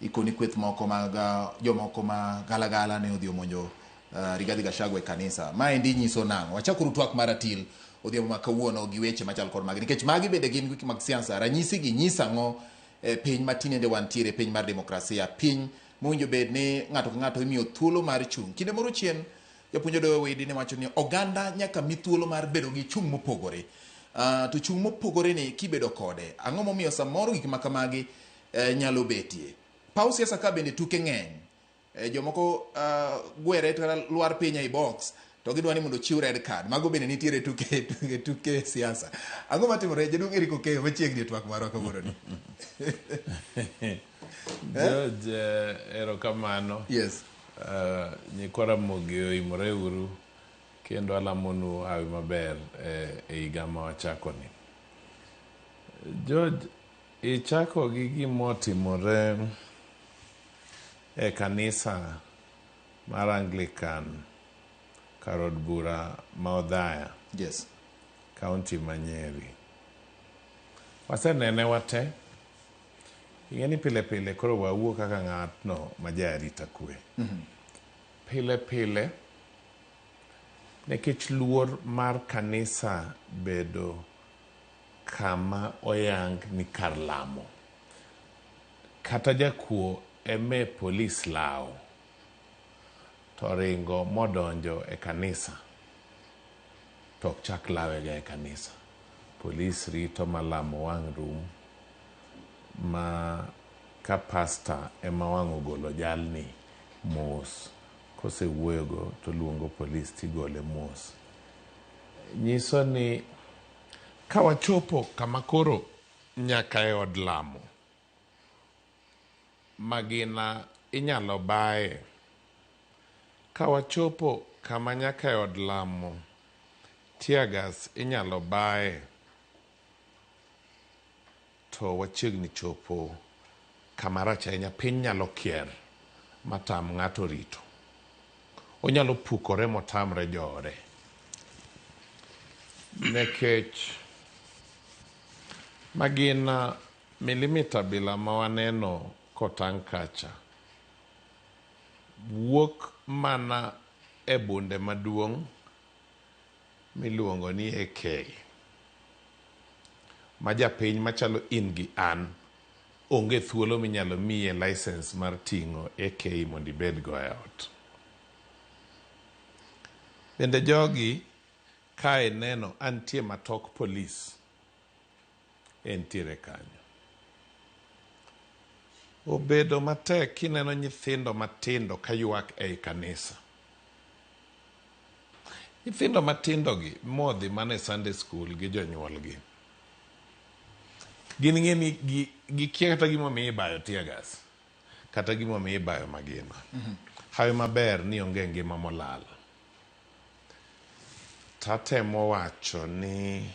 Ikoni kweth moko mag jomoko ma galagala ne odhi omonjo Rigathi Gachagua e kanisa. Maendi nyiso nang'o? Wachakuru twak mar ratil odhiambo ma kawuono gi weche machal kod magi, nikech magi bende gin wiki mag siasa. Ranyisi gi nyisa ng'o piny matinende wantiere, piny mar demokrasia, piny mowinjo bed ni ng'ato ka ng'ato imiyo thuolo mar chung'. Kinde moro chien japuonj Odoyo Owede ne wacho ni oganda nyaka mi thuolo mar bedo gi chung' mopogore. To chung' mopogore ni kibedo kode, ang'o momiyo samoro gik ma kamagi nyalo betie. Pau siasa ka bende tuke ng'eny. Jomoko gwere kata luar piny ei box to gidwani mondo chiw red card. Mago bende nitiere tuke siasa. Ang'o matimore? Jaduong' Eric Okeyo machiegni e twak marwa kawuono ni. George, erokamano. Yes. Nyikwa Ramogi oimore uru kendo alamonu hawi maber e higa ma wachakoni. George, ichako gi gimotimore e kanisa mar Anglican kar od bura ma Odhaya. Yes. Kaunti Manyeri. Wasenene wate. Ing'eni pile pile koro wawuok kaka ng'atno ma jarita kwe. Pile pile nikech luor mar kanisa bedo kama oyang ni kar lamo. Kata jakuo eme polis lao to ringo modonjo e kanisa to ok chak lawega e kanisa. polis rito malamo wang' rum ma ka pasta ema wang' ogolo jalni mos, kosewuoyogo to luongo polis tigole mos. Nyiso ni kawachopo kama koro nyaka e od lamo magina inyalo baye, kawachopo kama nyaka e od lamo tiagas inyalo baye, to wachiegni chopo kama rach ahinya. Piny nyalo kier matam ng'ato rito, onyalo pukore motamre joode, nekech magina milimita bila ma waneno kotang' kacha wuok mana e bunde maduong' miluongo ni AK, ma japiny machalo in gi an onge thuolo minyalo miye license mar ting'o AK mondo ibed go e ot. Bende jogi kae neno antie matok polis entiere kanyo. Obedo matek kineno nyithindo matindo kayuak ei kanisa. Nyithindo matindogi modhi mana e Sunday school gi jonyuolgi. Gin ng'eni gikia kata gimomiyo ibayo tiagas, kata gimomiyo ibayo magina. Hawi maber ni onge ngima molal. Tatemo wacho ni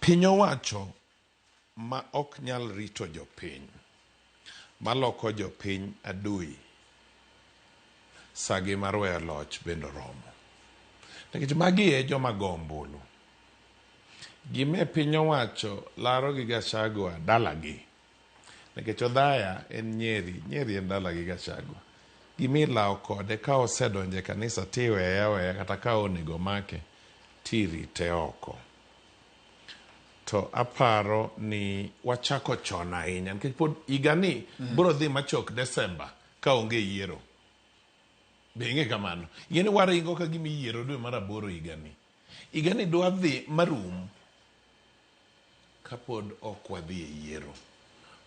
piny owacho ma ok nyal rito jopiny, maloko jopiny adui, sagi mar weyo loch bendo romo. Nikech magi e joma go ombulu. Gime piny owacho laro gi Gachagua dalagi, nikech Odhaya en Nyeri en dalagi Gachagua. Gimi lao kode ka osedonje kanisa tiweye aweya, kata ka onego make tirite oko. To aparo ni wachako chon ahinya, nikech pod igani bro dhi machok Desemba ka onge yiero. Benge kamano. Yeni waringo ka gimi yiero dwe mar 8 igani. Igani dwa dhi marum kapod ok wadhi e yiero.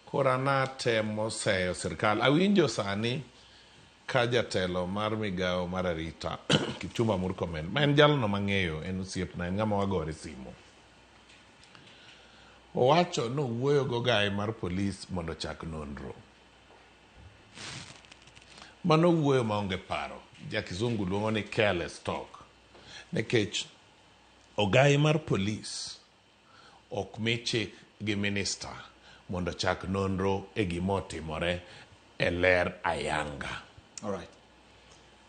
Kora natemo seyo sirkal. Awinjo sani ka jatelo mar migao mar arita Kipchumba Murkomen, ma en jalno mang'eyo, en osiepna, en ng'ama wagore simo. Owacho no wuoyo go gae mar polis mondo chak nonro. Mano wuoyo maonge paro. Ja kizungu luongo ni careless talk. Nekech ogai mar polis ok michik gi minister mondo chak nonro e gimotimore e ler ayanga. All right.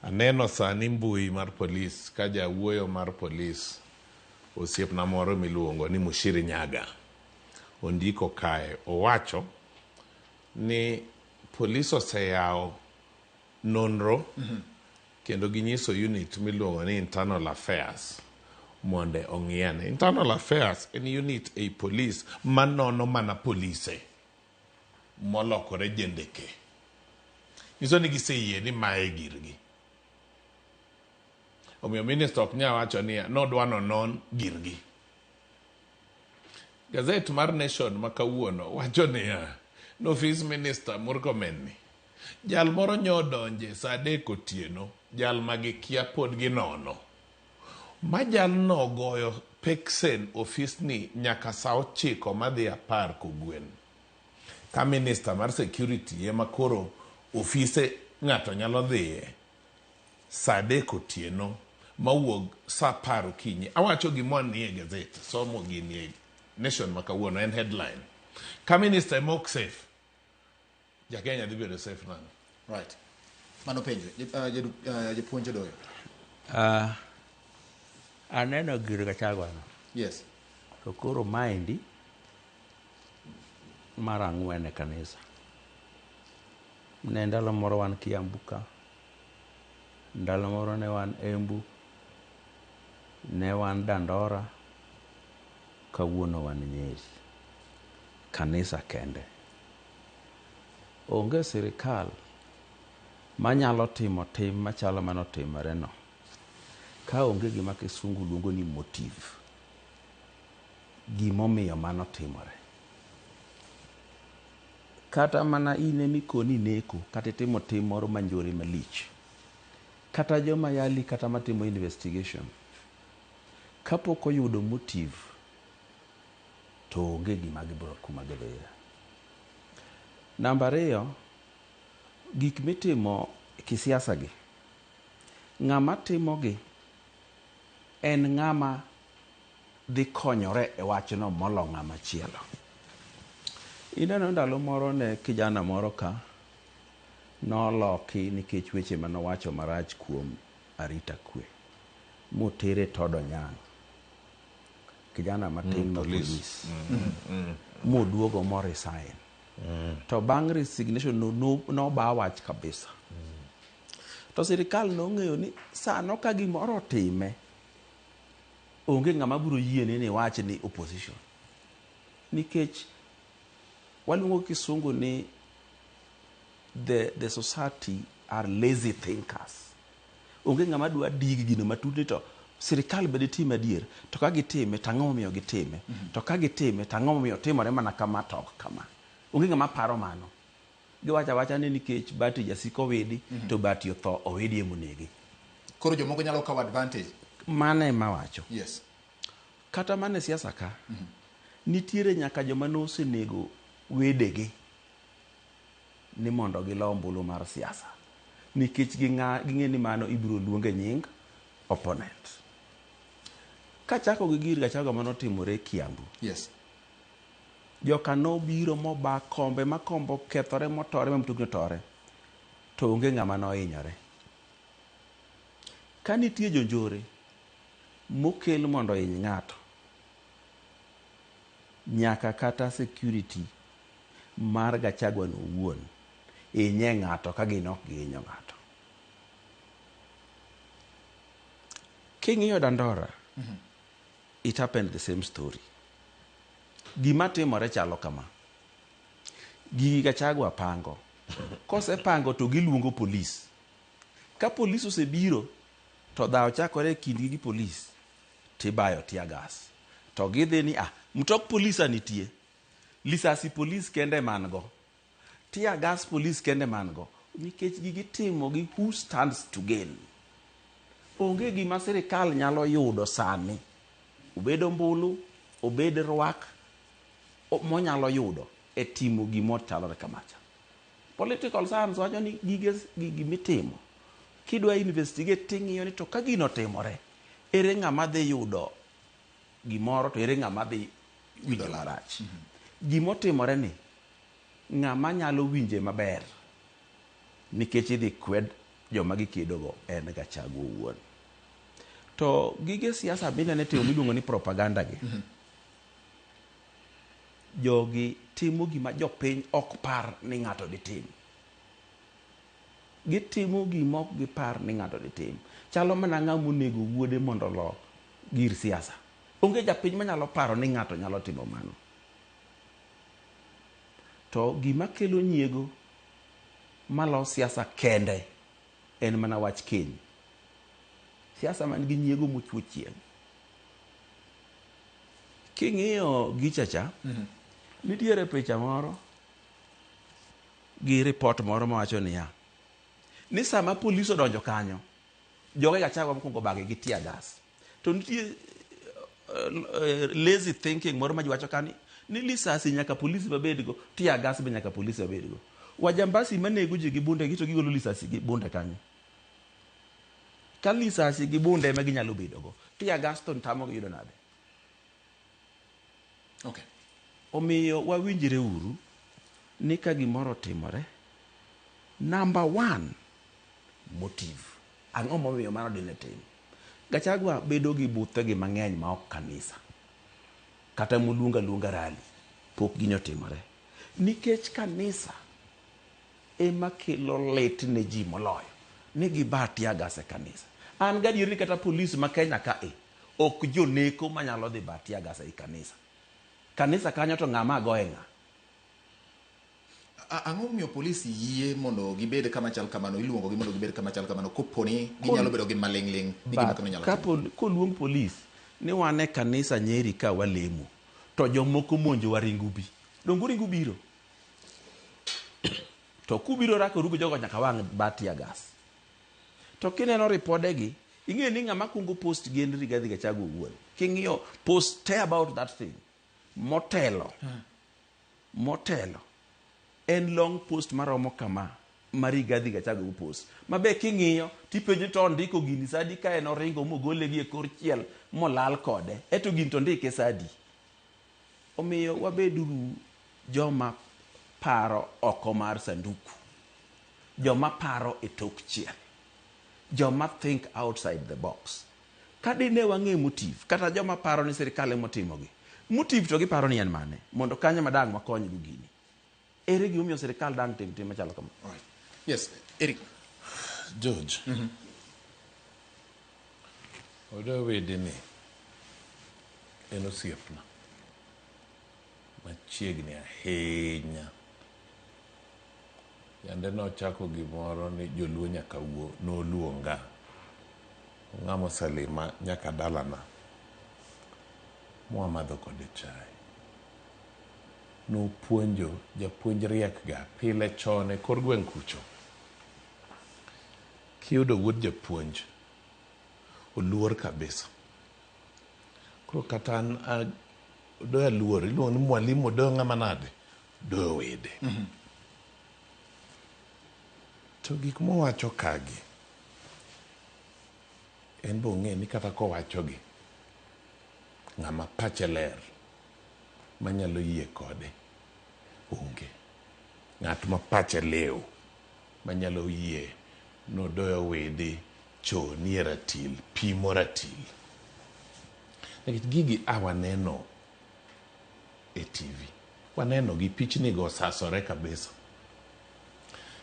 Aneno sani mbui mar polis ka jawuoyo mar polis osiepna moro miluongo ni Mushiri Nyaga ondiko kae, owacho ni polis oseyao nonro kendo ginyiso unit miluongo ni internal affairs monde ong'iane. Internal affairs en unit ei polis manono mana polise molokore jendeke. Nyiso ni giseyie ni mae girgi. Omiyo minister ok nya wacho ni nodwa nonon girgi. Gazette mar Nation makawuono wacho ni n'office minister Murkomen ni jal moro nyodonje saa 3 otieno, jal magikia pod ginono, ma jal no goyo peksen office ni nyaka saa 9 madhi 10 kogwen. Ka minister mar security ema koro ofise ng'ato nyalo dhiye saa 3 otieno mawuog saa 10 okinyi. Awacho gimon ni e gazette, somo gini e Nation makawuono, en headline. Ka minister ema ok safe, ja Kenya dhi bedo safe nani? Right. Mano penjo. Japuonjo doyo. Aneno gir Gachagua no. Yes. To koro maendi mar ang'wen e kanisa. Ne ndalo moro wan Kiambu ka, ndalo moro ne wan Embu, ne wan Dandora, kawuono wan Nyeri. Kanisa kende. Onge sirikal manyalo timo tim machalo manotimore no ka onge gima kisungu luongo ni motive. gimomiyo mano timore. Kata mana ine mikoni neko kata timo tim moro manjore malich, kata joma yali kata matimo investigation, kapok oyudo motive to onge gima gibiro kuma gidhiye. Namba 2, gik mitimo kisiasa gi, ng'ama timogi en ng'ama dhi konyore e wachno molo ng'ama chielo. Ineno ndalo moro ne kijana moro ka noloki nikech weche manowacho marach kuom arita kwe, motere todo nyang'. Kijana matin no police. Moduogo mo resign. To bang' resignation no ba wach kabisa. To sirikal nong'eyo ni sano ka gimoro time, onge ng'ama biro yiene ni wach ni opposition. Nikech waluongo kisungu ni the society are lazy thinkers. Onge ng'ama dwa dig gino matut to sirikal bede time adier, to ka gitime tang'o momiyo gitime, to ka gitime tang'o momiyo timore mana kama tok kama. Onge ng'ama paro mano. Giwacha wacha ni nikech bati jasiko widi to bati otho owidi emonegi. Koro jomoko nyalo kawo advantage. Mane mawacho. Yes. Kata mane siasa ka, nitiere nyaka joma nosenego wedegi ni mondo gilo ombulu mar siasa, nikech ging'e ni mano ibiro luonge nying opponent. Kachako gi gir Gachagua manotimore Kiambu. Yes. Joka nobiro moba kombe ma kombo kethore motore ma mtokni tore, to onge ng'ama nohinyore. Ka nitie jonjore mokel mondo hiny ng'ato, nyaka kata security mar Gachagua no wuon hinye ng'ato ka gin ok gihinyo ng'ato. King'iyo Dandora, it happened the same story. Gima timore chalo kama. Gigi Gachagua pango. Kose pango to giluongo polis. Ka polis osebiro, to dhawo chakore kindgi gi polis, tibayo tia gas. To gidhi ni, mtok polisa nitie. Lisasi polis kende mango. Tia gas polis kende mango. Nikech gigi timo gi who stands to gain. Onge gima sirikal nyalo yudo sani. Obedo mbulu, obedo rwak, monyalo yudo e timo gimo chalore kamacha. Political science wacho ni gigi mitimo, kidwa investigate ting'iyo ni to ka gino timore, ere ng'ama dhi yudo gimoro to ere ng'ama dhi winjo marach. Gimotimore ni, ng'ama nyalo winje maber nikech idhi kwed joma gikedogo en Gachagua wuon. To gige siasa minene timo miluongo ni propaganda gi, jogi timo gima jopiny ok par ni ng'ato ditim. Gitimo gima ok gipar ni ng'ato ditim. Chalo mana ng'ama onego wuode mondo lo gir siasa. Onge japiny manyalo paro ni ng'ato nyalo timo mano. To gima kelo nyiego malo siasa kende en mana wach keny. Siasa man gi nyiego mochuo chieng'. King'iyo gichacha, nitiere picha moro gi report moro mawacho niya, ni sama polis odonjo kanyo, joge Gachagua mokwongo bage gi tia gas. To nitie lazy thinking moro ma ji wacho kani ni lisasi nyaka polisi babedgo, tia gas be nyaka polisi babedgo. Wajambasi manego ji gi bunde gi to gigolo lisasi gi bunde kanyo. Ka lisasi gi bunde ema ginyalo bedogo, tia gas to ntamo yudo nade. Okay. Omiyo wawinjire uru ni ka gimoro timore, number 1, motive. Ang'o momiyo mano dine tim. Gachagua bedo gi buthe gi mang'eny ma ok kanisa. Kata luonga rali, pok gino timore. Nikech kanisa ema kelo lit ne ji moloyo. Ni gibatia gas e kanisa. An gadier ni kata polis ma Kenya ka ok joneko manyalo dhi batia gas e kanisa. Kanisa kanyo to ng'ama goye ng'a. Ang'o miyo polisi yie mondo gibed kama chal kamano, iluongo gi mondo gibed kama chal kamano koponi ginyalo bedo gi maling'ling ni gima kano nyalo. Ka koluong polis ni wane kanisa Nyeri ka walemo, to jomoko monjo waringu bi. Dongu ringu biro. To kubiro rako rugo jogo nyaka wang' batia gas. To kineno ripodegi, ing'e ni ng'ama kungo post gi en Rigathi Gachagua owuon. King'iyo post te about that thing. Motelo. En long post maromo kama. Rigathi Gachagua post. Mabe king'iyo, tipenjo to ndiko gini sadi ka en oringo mogole gi e kor chiel molal kode. Eto gin to ndike sadi. Omiyo wabeduru joma paro oko mar sanduku. Joma paro e tok chiel. Joma think outside the box. Kadine wang'e motive, kata joma paro ni sirikal emotimogi. Motive to giparo ni en mane, mondo kanyo madang makony gi gini. Ere gi umiyo sirikal dang tim machalo kama. Right. Yes, Eric. George. Odo wedini en osiepna machiegni ahinya. Yande nochako gimoro ni joluo nyaka wuo noluonga. Ng'amo Salima nyaka dalana. Muamadho kode chai. Nopuonjo japuonj riek ga pile chone kor gweng' kucho. Kiyudo wuod japuonj oluor kabisa. Koro kata an doya luor iluongo ni mwalimu doyo ng'ama nade doyo wede. To gik mowacho kagi en bong'e ni kata kowachogi ng'ama pache ler manyalo yie kode onge. Ng'at ma pache leo manyalo yie nodoyo wede chonie ratil, pimo ratil. Nikech gigi awaneno e TV. Waneno gi pichni go sasore kabisa.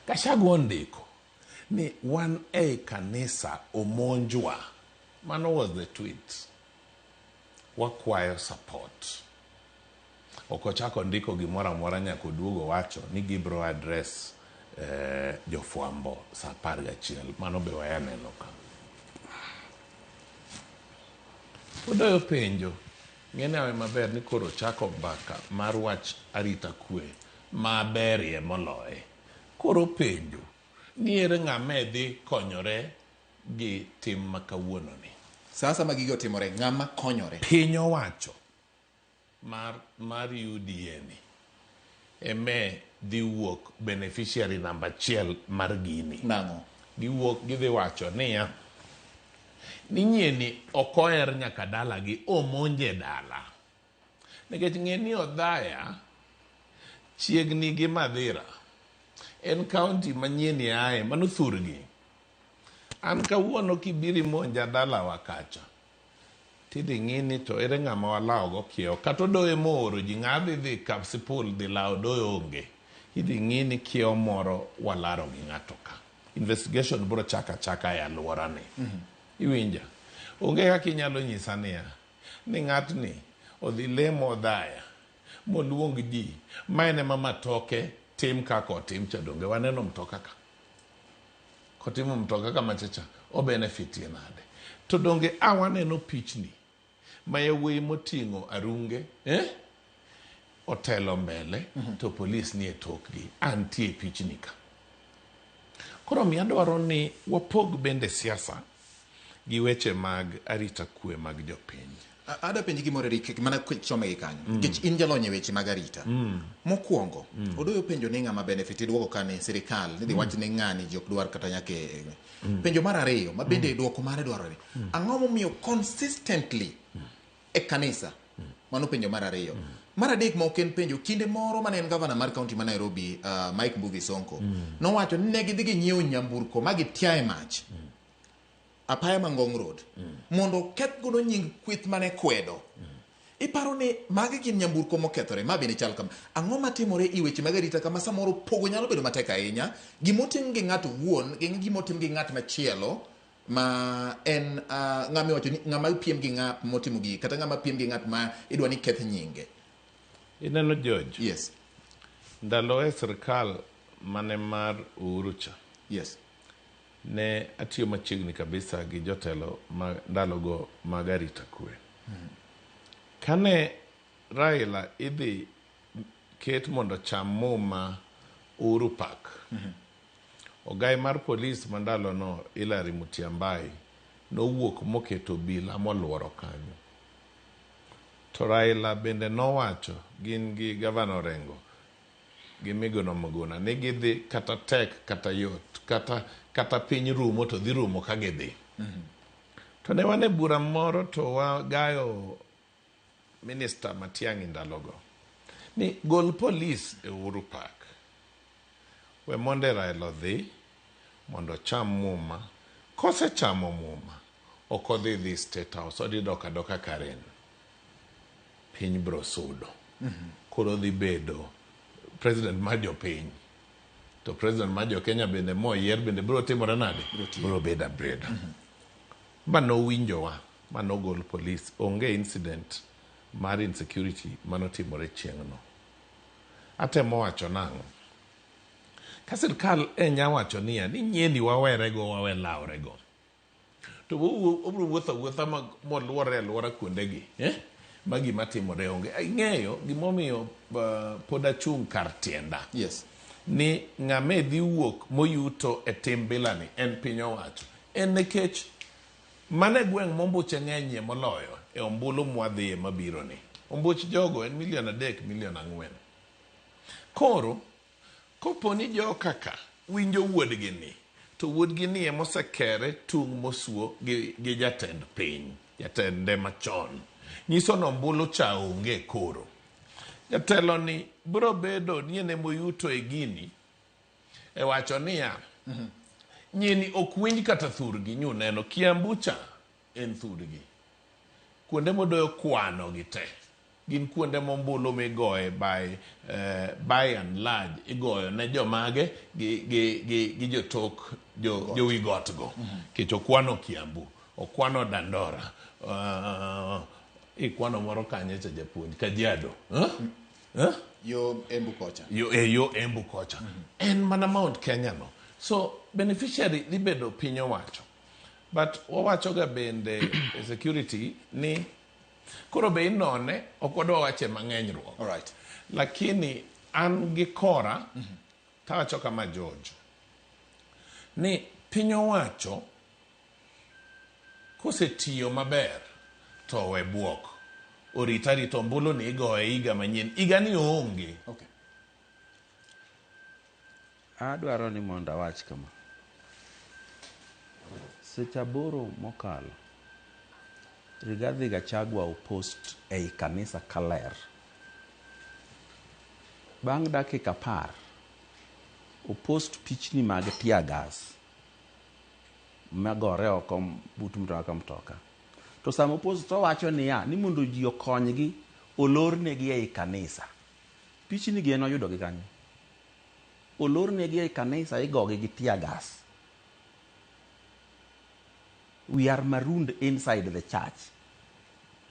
Gachagua ondiko ni wan e kanisa omonjwa. Mano was the tweet. Wakwayo support. Okochako ndiko gimora mora nyako duogo wacho ni gibro address jofuambo sa 11. Mano be wayaneno ka. Odoyo penjo. Ng'ene awe maber ni koro chako mbaka mar wach arita kwe maberie moloye. Koro penjo ni ere ng'ama dhi konyore gi tim makawuono ni. Sasa magigo timore ng'ama konyore. Piny owacho mar UDA ni eme dhi wuok beneficiary number 1 mar gini. Nang'o? Giwuok gidhi wacho niya ni nyieni okoer nyaka dala gi omonje dala. Nikech ng'eni Odhaya chiegni gi Madhira en kaunti manyieni ae manuthurgi. An kawuono kibiri monja dala wakacha. Tidhi ng'ini to ere ng'ama walao go kiewo. Kato doye moro ji ng'adhi dhi kapsipul dhi lao doyo onge. Idhi ng'ini kiewo moro walaro gi ng'ato ka. Investigation bro chaka ya luora ni. Iwinja. Onge kaka inyalo nyisa niya ni ng'atni odhi lemo Odhaya moluong ji maene mama toke tim kako otim chadonge waneno mtoka ka. Kotimo mtoka kama chacha o benefit nade. To donge awaneno pichni mayawuoyi moting'o arunge otelo mbele to polis nie tokgi antie pichni ka. Koro mi adwaro ni wapog bende siasa gi weche mag arita kwe mag jopiny. Ada penji gimoro Eric mana chome gi kanyo. Nikech in jalonye weche mag arita. Mokwongo odoyo penjo ni ng'ama benefit duogo kane sirikal ni dhi wach ni ng'ani jok dwar kata nyake. Penjo mar ariyo ma bende duoko mare dwarore. Ang'o momiyo consistently e kanisa? Mano penjo mar ariyo. Mar adek ma ok en penjo kinde moro mane en gavana mar kaunti ma Nairobi Mike Mbuvi Sonko nowacho ni ne gidhi ginyiewo nyamburko ma gitiaye mach apaya Mangong Road mondo keth godo nying kwith mane kwedo. Iparo ni magi gin nyamburko mokethore ma bende chal kama. Ang'o matimore i weche mag arita kama samoro pogo nyalo bedo matek ahinya gimotim gi ng'ato wuon gi gimotim gi ng'at machielo ma en ng'ama wacho ni ng'ama piem gi ng'at motimo gi kata ng'ama piem gi ng'at ma idwa ni keth nyinge. Ineno George? Yes. Ndalo e sirkal mane mar Uhuru cha. Yes. Ne atiyo machiegni kabisa gi jotelo ndalogo mag arita kwe. Kane Raila idhi ket mondo cham muma Uhuru Park. Ogai mar polis mandalo no Hilary Mutyambai nowuok moketo obila moluoro kanyo. To Raila bende nowacho gin gi Gavana Orengo gi Migono Muguna ni gidhi kata tek kata yot kata piny rumo to dhi rumo ka gidhi. To ne wane bura moro to wagayo Minister Matiang'i ndalogo ni gol polis e Uhuru Park. We monde Raila dhi mondo cham muma. Kose chamo muma ok odhi dhi State House, odhi doka doka Karen. Piny bro sudo. Koro dhi bedo president mar jopiny. To president mar Kenya bende moyier bende bro timore nade? Bro beda breda. Mano winjowa, mano gol polis. Onge incident mar insecurity mano timore chieng'no. Atemo wacho nang'o. Ka sirkal nyawacho niya ni nyieni wawerego wawe laurego. To obro wuotha moluore alwora kuondegi. Ma gima timore onge. Ing'eyo gimomiyo pod achung' kar tienda. Yes. Ni ng'ame dhi wuok moyuto e tim bilani en piny owacho. En nikech mane gweng' mombuche ng'enyie moloyo e ombulu mwadhiye mabiro ni. Ombuch jogo en 3 million 4 million. Koro koponi jo kaka winjo wuodgi ni, to wuodgi ni emosekere tung' mosuo gi jatend piny, jatende machon. Nyiso no ombulu cha onge koro. Jatelo ni bro bedo ni ene moyuto e gini e wacho niya nyini ok winj kata thurgi nyuneno Kiambucha en thurgi. Kuonde modoyo kwano gi te. Gin kuonde mombulu migoye by and large igoyo ne jomage gi jotok jowigotgo. Kech okwano Kiambu, okwano Dandora, ikwano moro kanye cha japuonj Kajiado. Yo Embu kocha. Yo Embu kocha. En mana Mount Kenya no. So beneficiary dhi bedo piny owacho. But wawacho ga bende security ni koro be inone ok wadwa wache mang'eny ruok. Alright. Lakini an gi kora tawacho kama George ni piny owacho kosetiyo maber to we buok. Orita ombulu ni igoye higa manyien. Higa ni onge. Okay. Adwaro ni mondo awach kama. Seche 8 mokalo Rigathi Gachagua opost ei kanisa Kaler. Bang' dakika 10 opost pichni mag tear gas magore oko but mtoka. To sama opost to wacho niya ni mondo ji okonygi olornegi ei kanisa. Pichni gi eno yudo gi kanyo. Olornegi ei kanisa igogi gi tear gas. We are marooned inside the church.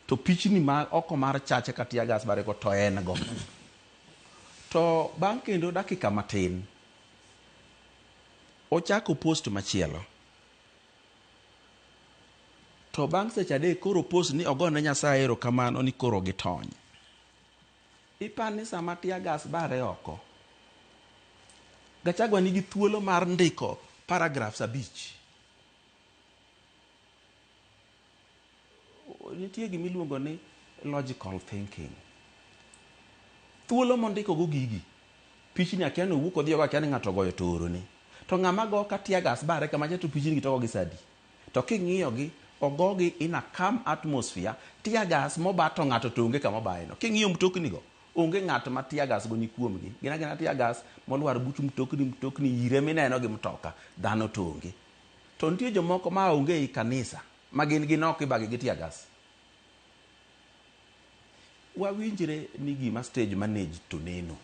To pichni ma oko mar church ka tear gas bare ko to en go. To bang' kendo dakika matin ochako post machielo. To bang' seche 3 koro post ni ogone Nyasaye erokamano ni koro gitony. Ipani sama tear gas bare oko. Gachagua nigi thuolo mar ndiko paragraphs 5. Nitie gima iluongo ni logical thinking. Thuolo mondiko go gigi. Pichni akia no wuok odhi akia ni ng'ato goyo toro ni. To ng'ama go ka tear gas bare kama to pichni to gi sadi. To king'iyo gi ogogi in a calm atmosphere, tear gas mobato ng'ato to onge kama baeno. King'iyo mtokni go onge ng'at ma tear gas go ni kuomgi. Gina tear gas molwar but mtokni ire mineno gi mtoka dhano to onge. To nitie jomoko ma onge i kanisa ma gin ok ibagi gi tear gas. Wawinjre ni gima stage manage to neno.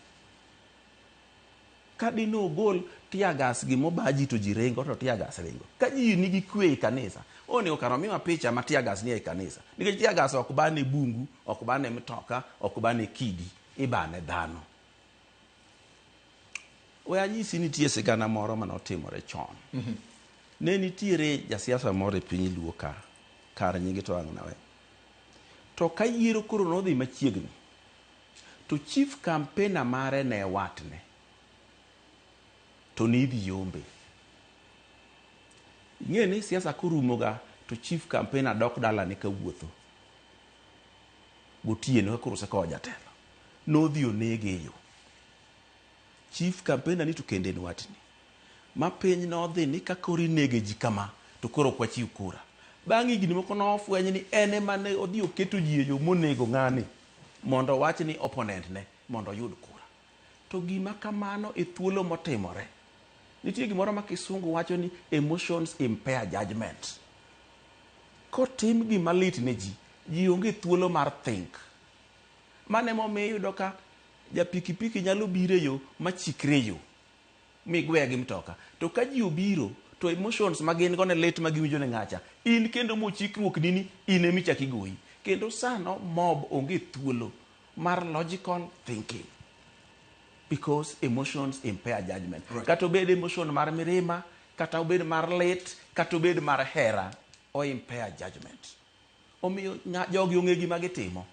Ka dino gol tear gas gi mobaji to ji rengo to tear gas rengo. Ka ji nigi kwe i kanisa, oni okaromiwa picha ma tear gas ni e kanisa. Nikech tear gas ok bane bungu, ok bane mtoka, ok bane kidi, ibane dhano. We anyisi nitie sigana moro manotimore chon. Ne nitiere jasiasa moro e piny Luo kar nyingi to ang' nawe. To ka yiero koro nodhi machiegni, to chief campaigner mare ne watne to nidhi yombe. Ing'e ni siasa kurumoga to chief campaigner dok dala ne kawuotho gotieno kaka koro ko jatelo nodhi onege yo. Chief campaigner ni to kende ni watni ma piny nodhi ni kakori nege ji kama to koro kwa chiw kura. Bang'i gini moko nofweny ni ene mane odhi oketo ji e yo monego ng'ani mondo wach ni opponent ne mondo yud kura. To gima kamano e thuolo motimore. Nitie gimoro ma kisungu wacho ni emotions impair judgment. Kotim gima lit ne ji onge thuolo mar think. Mane momiyo iyudo ka japikipiki nyalo biro e yo machikre yo migwe gi mtoka. To ka ji obiro to emotions magin go ne lit magiwinjo ne ng'acha. In kendo mochikruok nini in emichaki goyi. Kendo sano mob onge thuolo mar logical thinking. Because emotions impair judgment. Right. Kata obed emotion mar mirima, kata obed mar lit, kata obed mar hera, o impair judgment. Omiyo jogi ong'e gima gitimo.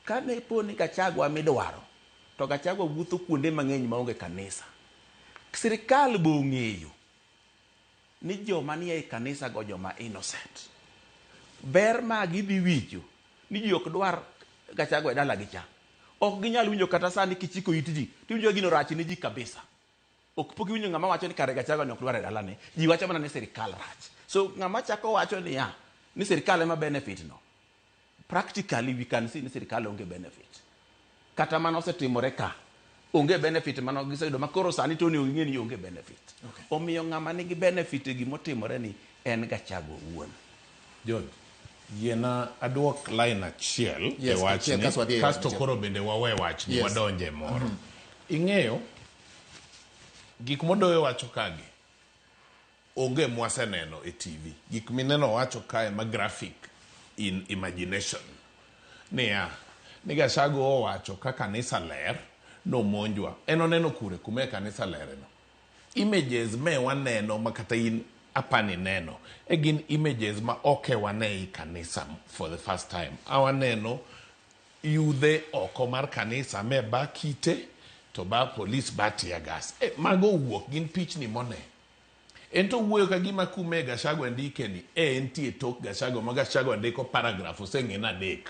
Kane poni Gachagua midwaro, to Gachagua wuotho kuonde mang'eny maonge kanisa. Sirikal bo ong'eyo ni joma nie e kanisa go joma innocent. Ber ma gidhi wicho ni ji ok dwar Gachagua e dala gi cha. Ok ginyal winjo kata sani kichiko it ji, tiwinjo gino rach ni ji kabisa. Ok pok winjo ng'ama wacho ni kare Gachagua ni ok dwar e dala ne. Ji wacho mana ni sirikal rach. So ng'ama chako wacho ni sirikal ema benefit no. Practically we can see ni sirikal onge benefit. Kata mano osetimore ka. Onge benefit mano giseyudo makoro sani to ni ong'e ni onge benefit. Okay. Omiyo ng'ama nigi benefit gimotimore ni en Gachagua wuon. John, yena aduok line achiel e wachni kasto koro bende wawe wachni wadonje moro. Ing'eyo gik modoyo wacho kagi onge mwaseneno e TV. Gik mineno wacho kae ma graphic in imagination. Ni Gachagua owacho ka kanisa ler no monjwa. Oneno kure kume kanisa lere no. Images me waneno makata in apani neno. Egin images ma oke wane I kanisa for the first time. Awaneno yudhe oko mar kanisa me ba kite to ba police ba tear gas. Mago wuok gin pichni mone. Ento wuoyo ka gima kume Gachagua ndike ni entie tok Gachagua ma Gachagua ndiko paragraph oseng'ena adek.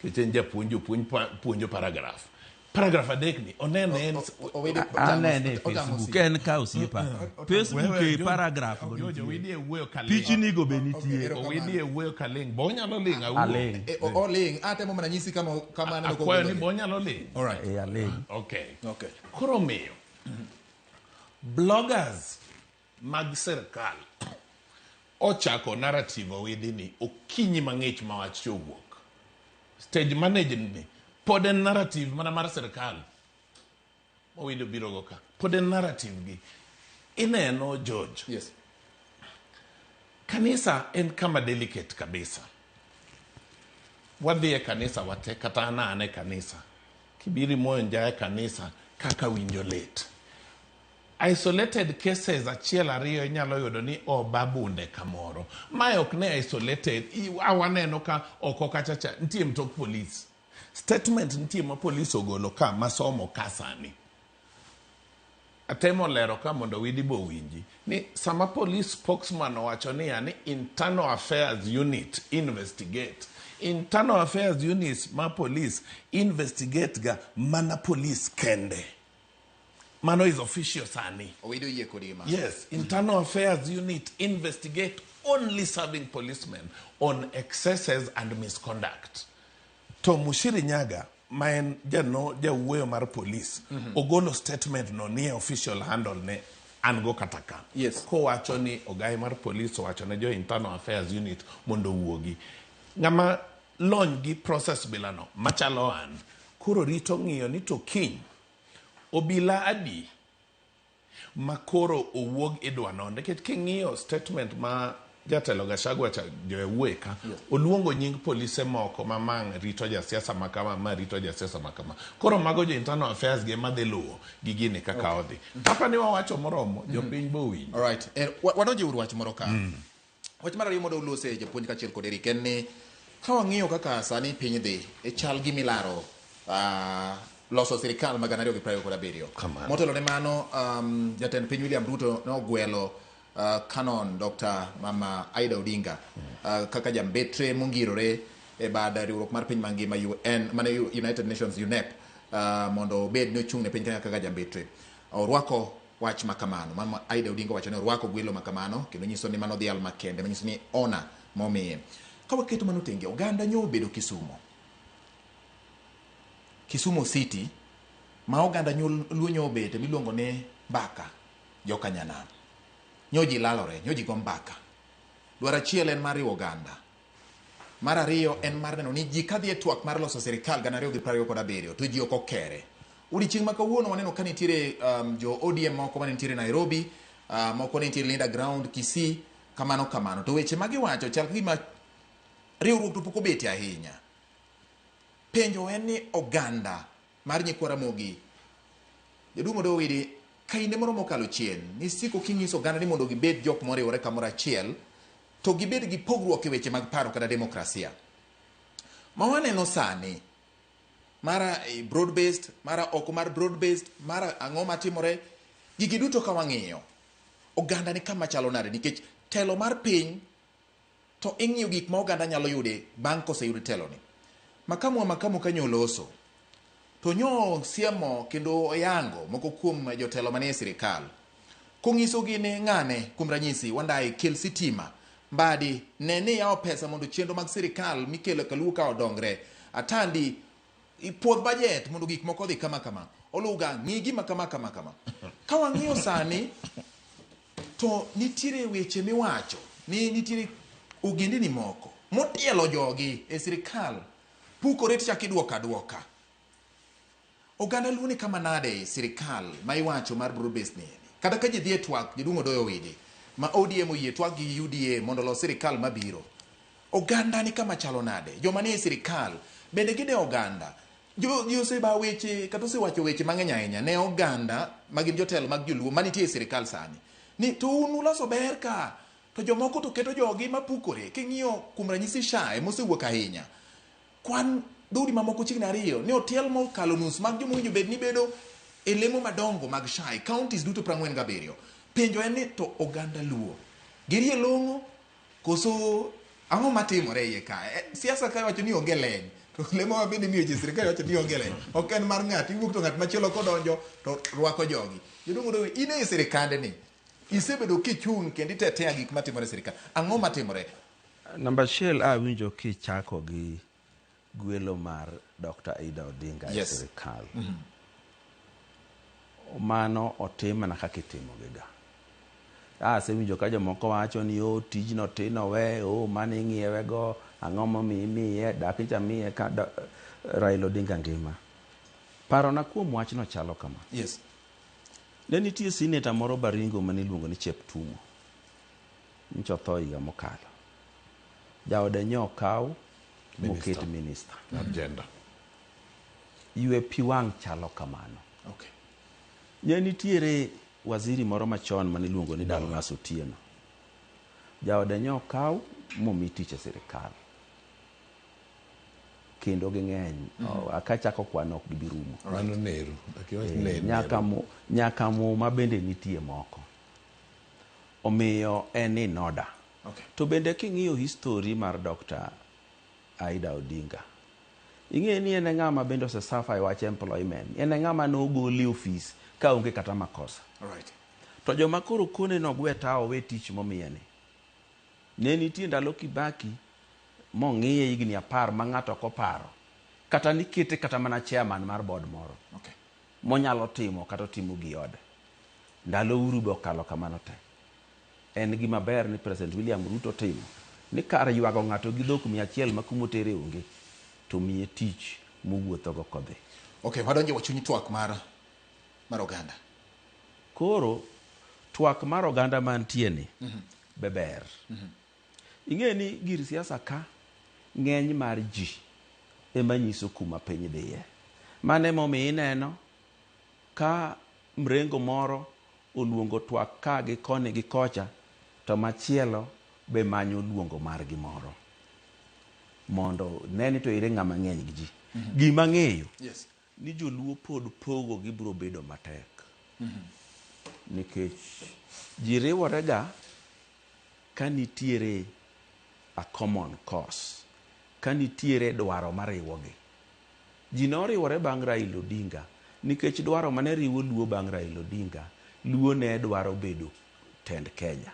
Kechen puonjo paragraph. Paragraph adek ni onene anene Facebook en ka osiepa. Facebook e paragraph go. Widie wuoyo ka pichni go benitie. Widie wuoyo ka ling. Bonyalo ling aling. O ling. Atemo mana nyisi kama aneno go. Ni bonyalo ling. All right. Aling. Okay. Koro miyo. Bloggers mag sirkal ochako narrative widini okinyi mang'ich ma wach chowuok. Stage management ni pod en narrative mana mar sirkal. Owindo biro go ka. Pod en narrative gi. Ineno George. Yes. Kanisa en kama delicate kabisa. Wadhi e kanisa wate kata ane kanisa. Kibiri moyo njae kanisa kaka winjo lit. Isolated cases achiel ariyo inyalo yudo ni babunde kamoro. Mae ok ne isolated. Awaneno ka oko kachacha. Ntie mtok police. Statement ntie ma police ogolo ka masomo kasani. Atemo lero ka mondo widi bo winji. Ni sama police spokesman wacho ni internal affairs unit investigate. Internal affairs units ma police investigate ga mana police kende. Mano is official sani. Yes, internal affairs unit investigate only serving policemen on excesses and misconduct. To Mushiri Nyaga, maen jawuoyo mar police, ogolo statement no ni official handle ne ango kataka. Yes. Ko wacho ni ogai mar police wacho ne jo internal affairs unit mondo wuogi. Ngama lony gi process bilano, machalo an, kuro rito ng'iyo ni to kiny. Obila adi makoro owuog idwano nikech king'iyo statement ma jatelo Gachagua joewuoye ka oluongo nying polise moko mamang' rito jasiasa makama ma rito jasiasa makama. Koro mago jo internal affairs ge madhi luwo gi gini kaka odhi. Kapa ni wawacho moromo jopiny bo winj. All right. Wadonje uru wach moro ka. Wach mar ariyo mondo ulose japuonj kachiel kod Eric en ni ka wang'iyo kaka sani piny dhi e chal gi milaro loso sirikal ma 2027. Motelo ne mano, jatend piny William Ruto nogwelo Canon Dr. Mama Aida Odinga kaka jambetre mongirore e bad riwruok mar piny mangima UN, mane United Nations UNEP, mondo obed ni ochung' ne piny Kenya kaka jambetre. Orwako wach makamano. Mama Aida Odinga wacho ni orwako gwelo makamano, kendo nyiso ni mano dhial makende, manyiso ni ona momiye. Ka waketo mano tenge, oganda nyo obedo Kisumu City, ma oganda nyo obete miluongo ne Mbaka, joka Nyanam. Nyoji lalore, nyoji go mbaka. Dwaro achiel en mar oganda. Mar ariyo en mar neno ni ji kadhi e twak mar loso sirikal 2027 to ji ok okere. Odiochieng' ma kawuono waneno ka nitiere jo ODM moko ma nitiere Nairobi, moko nitiere Linda Ground, Kisii, kamano. To weche ma giwacho chal gima riwruok to pok obete ahinya. Penjo en ni oganda mar nyikwa Ramogi, jaduong' Odowidi, kainde moro mokalo chien, ni siko kinyiso oganda ni mondo gibed jok moriwore kamoro achiel, to gibed gi pogruok e weche mag paro kata demokrasia. Ma waneno sani, mara broad based, mara oko mar broad based, mara ang'o matimore, gigi duto ka wang'iyo, oganda ni kama chalo nade, nikech telo mar piny to ing'iyo gik ma oganda nyalo yude bang' koseyud telo ni. Makamu kanyo loso, to nyo siemo kendo oyango moko kuom jotelo manie sirikal, kong'iso gi ne ng'ane kuom ranyisi Wandai kel sitima, Mbadi nene yao pesa mondo chenro mag sirikal mikelo kaluo ka odongre, Atandi ipuodh budget mondo gik moko dhi kama, Oluga ng'i gima kama. Ka wang'iyo sani, to nitiere weche miwacho, ni nitiere ogindini moko motielo jogi e sirikal, pukore tichak idwoka. Oganda luoni kama nade sirikal ma iwacho mar broad-based ni. Kada ka ji dhi e twak, jaduong' Odowidi, ma ODM oyie twak gi UDA mondo los sirikal mabiro. Oganda ni kama chalo nade. Joma nie sirikal, bende gide oganda. Jo seba weche, kata osewacho weche mang'eny ahinya ne oganda magin jotelo mag joluo manitie e sirikal sani. Ni to unu loso ber ka, to jomoko to keto jogi mapukore. King'iyo kuom ranyisi SHA mosewuok ahinya, kwan dhoudi mamoko chiegni 2 ne otel mokalo nus mag jomowinjo bed ni bedo e lemo madongo mag SHA, counties duto 47. Penjo en ni to oganda luo girie long'o koso ang'o matimore iye ka? Siasa ka wacho ni onge leny, to lemo ma bende miyo ji sirikal wacho ni onge leny. Ok en mar ng'ato, iwuok to ng'at machielo kodonjo to rwako jogi. Jaduong' Odowidi, in e sirikande ni, isebedo kichung' kendo itetea gik matimore e sirikal. Ang'o matimore? Namba achiel, awinjo kichako gi gwelo mar Dr. Aida Odinga e sirikal. Mano otim mana kaka itimo giga. Asewinjo ka jomoko wacho ni tijno tino we, mane ing'iewe go, ang'o momiye, dak ncha miye ka Raila Odinga ngima. Parona kuom wachno chalo kama. Yes. Ne nitie senator moro Baringo mane iluongo ni Cheptumo. Ncho tho higa mokalo. Jaode nyo kaw moket minister. Agenda. Ywe pi wang' chalo kamano. Okay. Ne nitiere waziri moro machon mane iluongo ni Dalmas Otieno. Jaode nyo kaw momi tich e sirikal. Kendo ging'eny. Akachako kwano ok gibirumo. Mano neru. Nyaka mo ma bende nitie moko. Omiyo en in order. Okay. To bende king'iyo history mar Dr. Aida Odinga, ing'e ni en ng'ama bende osesafa e wach employment. En ng'ama nogoli ofis ka onge kata makosa. Alright. To joma koro kone nogwe ta owe tich momiye ni. Ne nitie ndalo Kibaki mong'iye higni 10 ma ng'ato ok oparo. Kata nikete kata mana chairman mar board moro. Okay. Monyalo timo kata timo gi ode. Ndalo Uhuru be okalo kamano te. En gima ber ni President William Ruto timo. Ni kar ywago ng'ato gi dhok 100 ma kumotere onge, to miye tich mowuotho go kodhi. Okay, wadonje wachunyi twak mar oganda. Koro twak mar oganda mantie ni beber. Ing'e ni gir siasa ka ng'eny mar ji ema nyiso kuma piny dhiye. Mane momi ineno ka mrengo moro oluongo twak ka gi koni gi kocha, to machielo be manyo luongo mar gimoro mondo neni to ire ng'ama ng'eny gi ji. Gima ng'eyo Yes. ni joluo pod pogo gibiro bedo matek. Nikech ji riworega ka nitiere a common cause, ka nitiere dwaro mariwogi. Ji noriwore bang' Raila Odinga nikech dwaro mane riwo luo bang' Raila Odinga, luo ne dwaro bedo tend Kenya.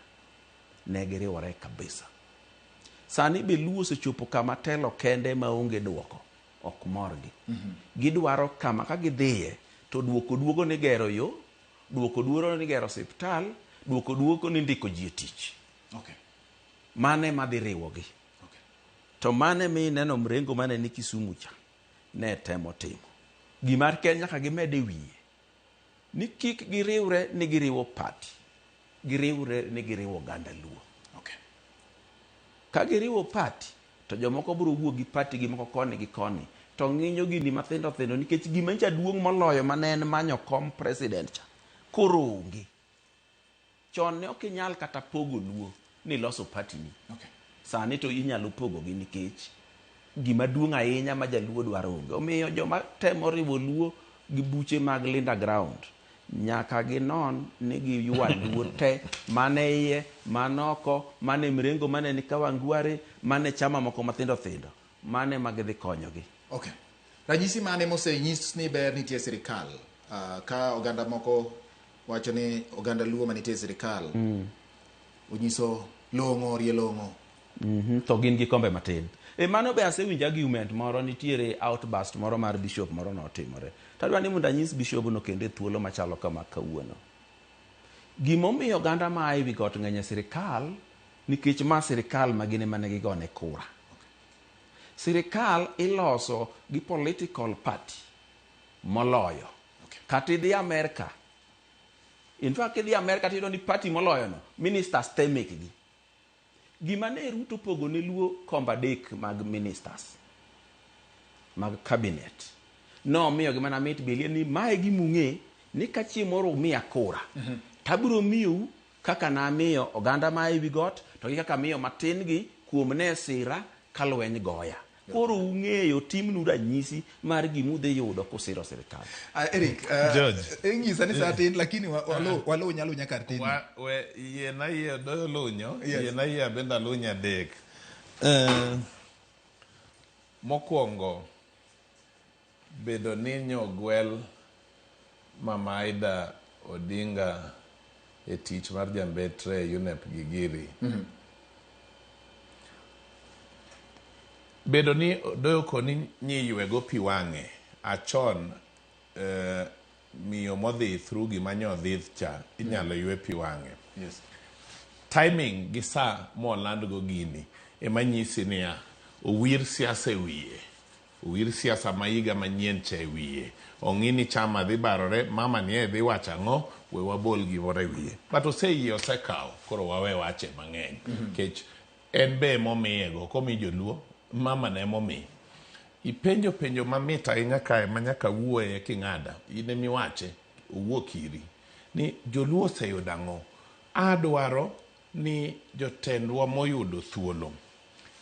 Ne giriwore kabisa. Sani be luo osechopo kama telo kende maonge duoko ok morgi. Gidwaro kama ka gidhiye to duoko ni gero yo, duoko ni gero hospital, duoko ni ndiko ji e tich. Okay. Mane madhi riwogi. Okay. To mane mi neno mrengo mane ni Kisumu cha ne temo timo. Gimar Kenya ka gimede wiye. Ni kik giriwre ni giriwo party. Giriwre ni giriwo ganda luo. Okay. Ka giriwo party to jomoko biro wuok gi party gi moko koni gi koni to ng'inyo gini mathindo thindo nikech gima cha duong' moloyo mane en manyo kom president cha koro onge. Chon ne ok inyal kata pogo luo ni loso party ni. Okay. Sani to inyalo pogo gi nikech gima duong' ahinya ma jaluo dwaro onge. Omiyo joma temo riwo luo gi buche mag Linda Ground nyaka ginon ni giywa luo te mane iye, manoko, mane mrengo, mane ni Kawangware, mane chama moko mathindo thindo, mane magidhi konyogi. Okay. Ranyisi mane mosenyis ni ber nitie sirikal ka oganda moko wacho ni oganda luo manitie sirikal onyiso long'o rie long'o. To gin gi kombe matin. Mano be asewinjo argument moro nitiere outburst moro mar bishop moro notimore. Tadwa ni mondo anyis bishop no kende thuolo machalo kama kawuono. Gimomiyo oganda ma ewi got ng'enye sirikal nikech ma sirikal magine mane gigone kura. Sirikal iloso gi political party moloyo. Kati dhi Amerika. In fact, idhi Amerika tido ni party moloyo no, ministers te mekgi. Gima ne Ruto pogo ne luo komba dek mag ministers, mag cabinet. No, miyo gima na mit bilie ni mae gimung'e ni kachi moro miya kura. Taburo miyo kaka na miyo oganda ma ewi got, to gi kaka miyo matin gi kuom ne sira kalweny goya. Koro ung'eyo timnu ranyisi mar gimudhi yudo kusiro sirikal. Eric, George. Ingisa ni saa tin lakini walo nyalo nyakar tin. Ye na ye doyo lunyo, ye na ye benda lunya dek. Mokwongo bedo ninyo gwel Mama Aida Odinga e tich mar jambetre UNEP Gigiri. Bedo ni doyo koni nyiywego pi wang'e achon miyo modhi through gima nyodhith cha inyalo ywe pi wang'e. Yes. Timing gi sa molandgo gini ema nyisi niya owir siasa e wiye, owir siasa ma higa manyien cha e wiye, ong'ini chama dhi barore, mama nie dhi wacho ang'o, we wabol gimoro e wiye. But oseyie osekawo, koro wawe wache mang'eny. Kech en be momiyego, komi joluo, mama ne momi. Ipenjo penjo mamit ahinya kae manyaka wuoye king'ada, ine miwache, owuok iri, ni joluo oseyudo ang'o. Adwaro ni jotendwa moyudo thuolo.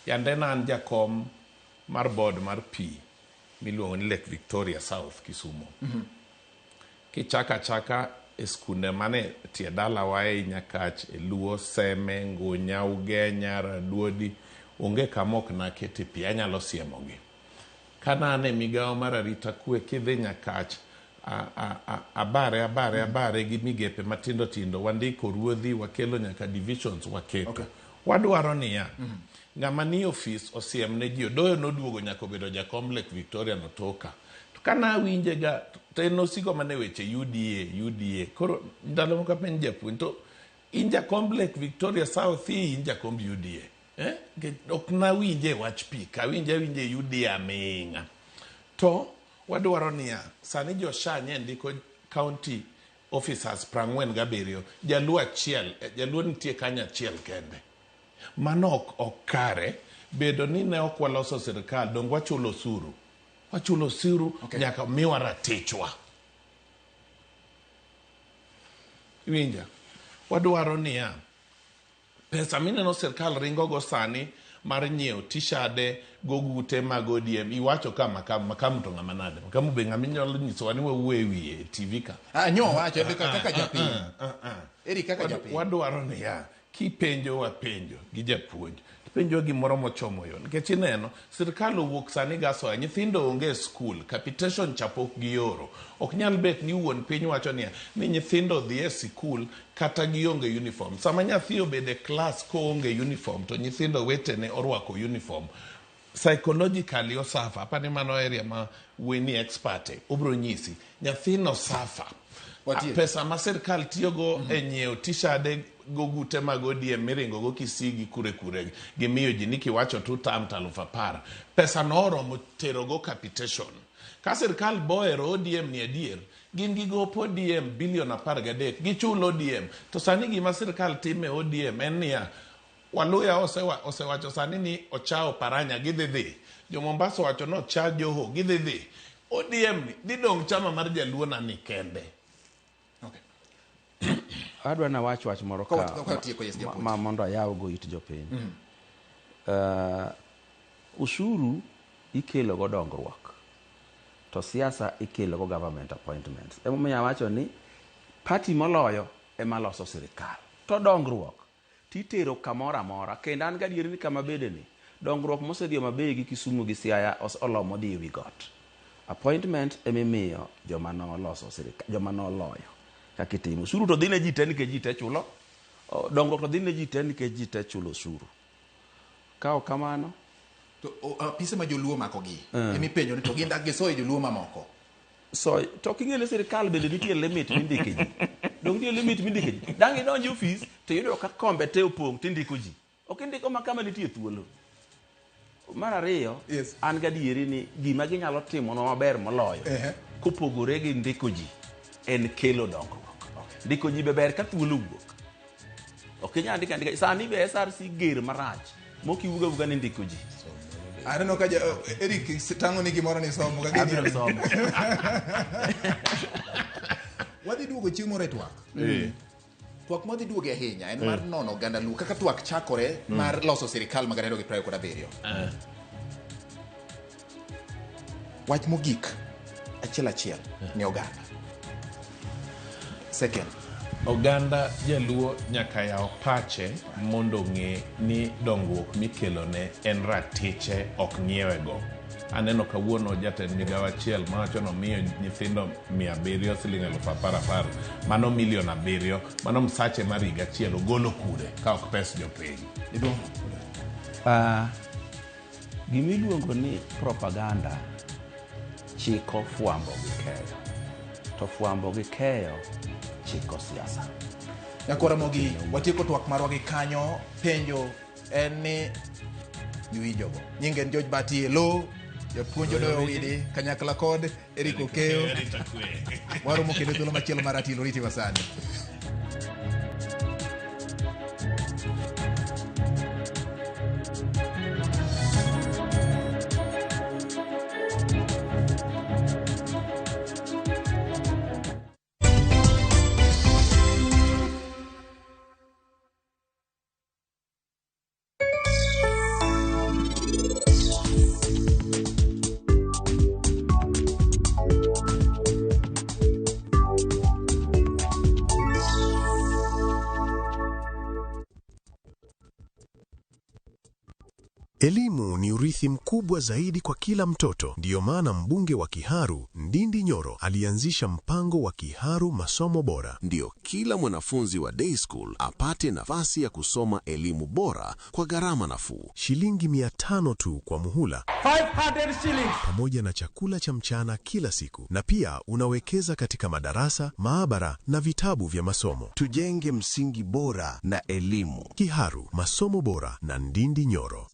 Yande nan jakom mar board mar pi miluongo ni Lake Victoria South Kisumu. Kichaka chaka e skunde mane tie dala wae Nyakach, e Luo, Seme, Ngunya, Ugenya, Raduodi, onge kamok na kete pi, anyalo siemogi. Kana ane migawo mar arita kwe kidhi Nyakach, abare gi migepe matindo tindo, wandiko ruodhi, wakelo nyaka divisions waketo. Okay. Wadwaro niya, ng'ama ni office osiem ne ji, doyo noduogo nyaka obedo jakom Lake Victoria notoka. To kana winje ga, to en osigo mane weche UDA. Koro ndalo moko penj japuonj, to in jakom Lake Victoria South in jakom UDA. Ok na winje wach pi, ka winje UDA aming'a. To wadwaro niya, sani Josha nye ndiko county officers 47, jaluo achiel, jaluo nitie kanya achiel kende. Mano ok kare, bedo ni ne ok waloso sirikal, dong wachulo osuru. Wachulo osuru, okay. Nyaka miwa ratichwa. Winja, wadwaro niya, pesa mineno sirikal ringo go sani mar nyiewo tishade gogute mag ODM iwacho ka makamu to ng'ama nade makamu be ng'ama inyalo nyisowa ni wawuoyo ewiye TV ka nyo wacho kaka japiny eri kaka japiny wadwaro ni ya kipenjo wapenjo gi japuonj penjo gimoro mochomo yo nikech ineno sirkal owuok sani gaso nyithindo onge skul capitation chapok gi yoro ok nyal bet ni wuon piny wacho ni nyithindo dhi e skul kata gionge uniform sama nyathi obede class ko onge uniform to nyithindo wetene orwako uniform psychologically osafa apani mano area ma weni expert obro nyisi nyathino safa pesa ma sirkal tiyogo e nyiewo tishade gogute mag ODM miringo go kisigi kure gimiyo ji nikiwacho tu tam 10,000 pesa noromo tero go capitation ka sirkal boero ODM ni adier gin gigopo ODM bilion 13 gichulo ODM to sani gima sirkal time ODM en niya Waluya osewacho sani ni ochao Paranya gidhi jo Mombasa wacho no cha Joho gidhi ODM ni didong chama mar Jaluo na ni kende. Adwa na wach moro ka mondo ayaw go it jopiny. Ushuru ikelo go dongruok to siasa ikelo go government appointments. Emomiyo wacho ni party moloyo ema loso sirikal to dongruok titero kamora mora kendo an gadier ni kama bede ni dongruok mosedio mabe gi Kisumu gi Siaya olomo di wi got. Appointment emimiyo joma no loso sirikal joma no loyo kakitimo suru to dhine ji teni ke ji te chulo dongruok to dhine ji teni ke ji te chulo suru kao kamano to pise ma joluo mako gi emi penjo ni to gindak gi soy joluo mamoko so to kingele sirikal bende nitie limit mindike ji dong nitie limit mindike ji dangi donjo office to yudo ka kombe te opong tindiko ji ok indiko makama nitie thuolo mar ariyo an gadieri ni gima ginyalo timo no maber moloyo kopogore gi ndiko ji en kelo dongruok ndiko ji beber ka thuolo wuok ok inyalo ndika sani be SRC ger marach mokiwuga ni ndiko ji Areno ka Eric tango ni gimoro ni somo ka gini somo wadhi duogo chiemo retwak twak modhi duogo ahinya en mar nono ganda lu kaka twak chakore mar loso sirikal magadero gi 27 wach mogik achiel ni oganda second oganda jaluo nyaka yaw pache mondo ng'e ni dongruok mikelo ne en ratiche ok nyiewego. Aneno kawuono jatend migawo achiel mawacho no miyo nyithindo 700 siling 10,000 mano milion 7 mano msache mar higa achiel ogolo kure ka ok pes jopiny. Gimiluongo ni propaganda chiko fwambo gi keyo to fwambo gi keyo chiko siasa. Yakora mogi watieko twak marwa gi kanyo penjo en ni yuijogo nyingen George Batielo japuonjo doyo widi kanyakla kod Eric Okeo waromo kendo thuolo machielo mar Atilo riti wasani. Elimu ni urithi mkubwa zaidi kwa kila mtoto. Ndiyo maana mbunge wa Kiharu, Ndindi Nyoro, alianzisha mpango wa Kiharu Masomo Bora. Ndio kila mwanafunzi wa day school apate nafasi ya kusoma elimu bora kwa gharama nafuu. Shilingi 500 tu kwa muhula. 500 shillings. Pamoja na chakula cha mchana kila siku. Na pia unawekeza katika madarasa, maabara na vitabu vya masomo. Tujenge msingi bora na elimu. Kiharu Masomo Bora na Ndindi Nyoro.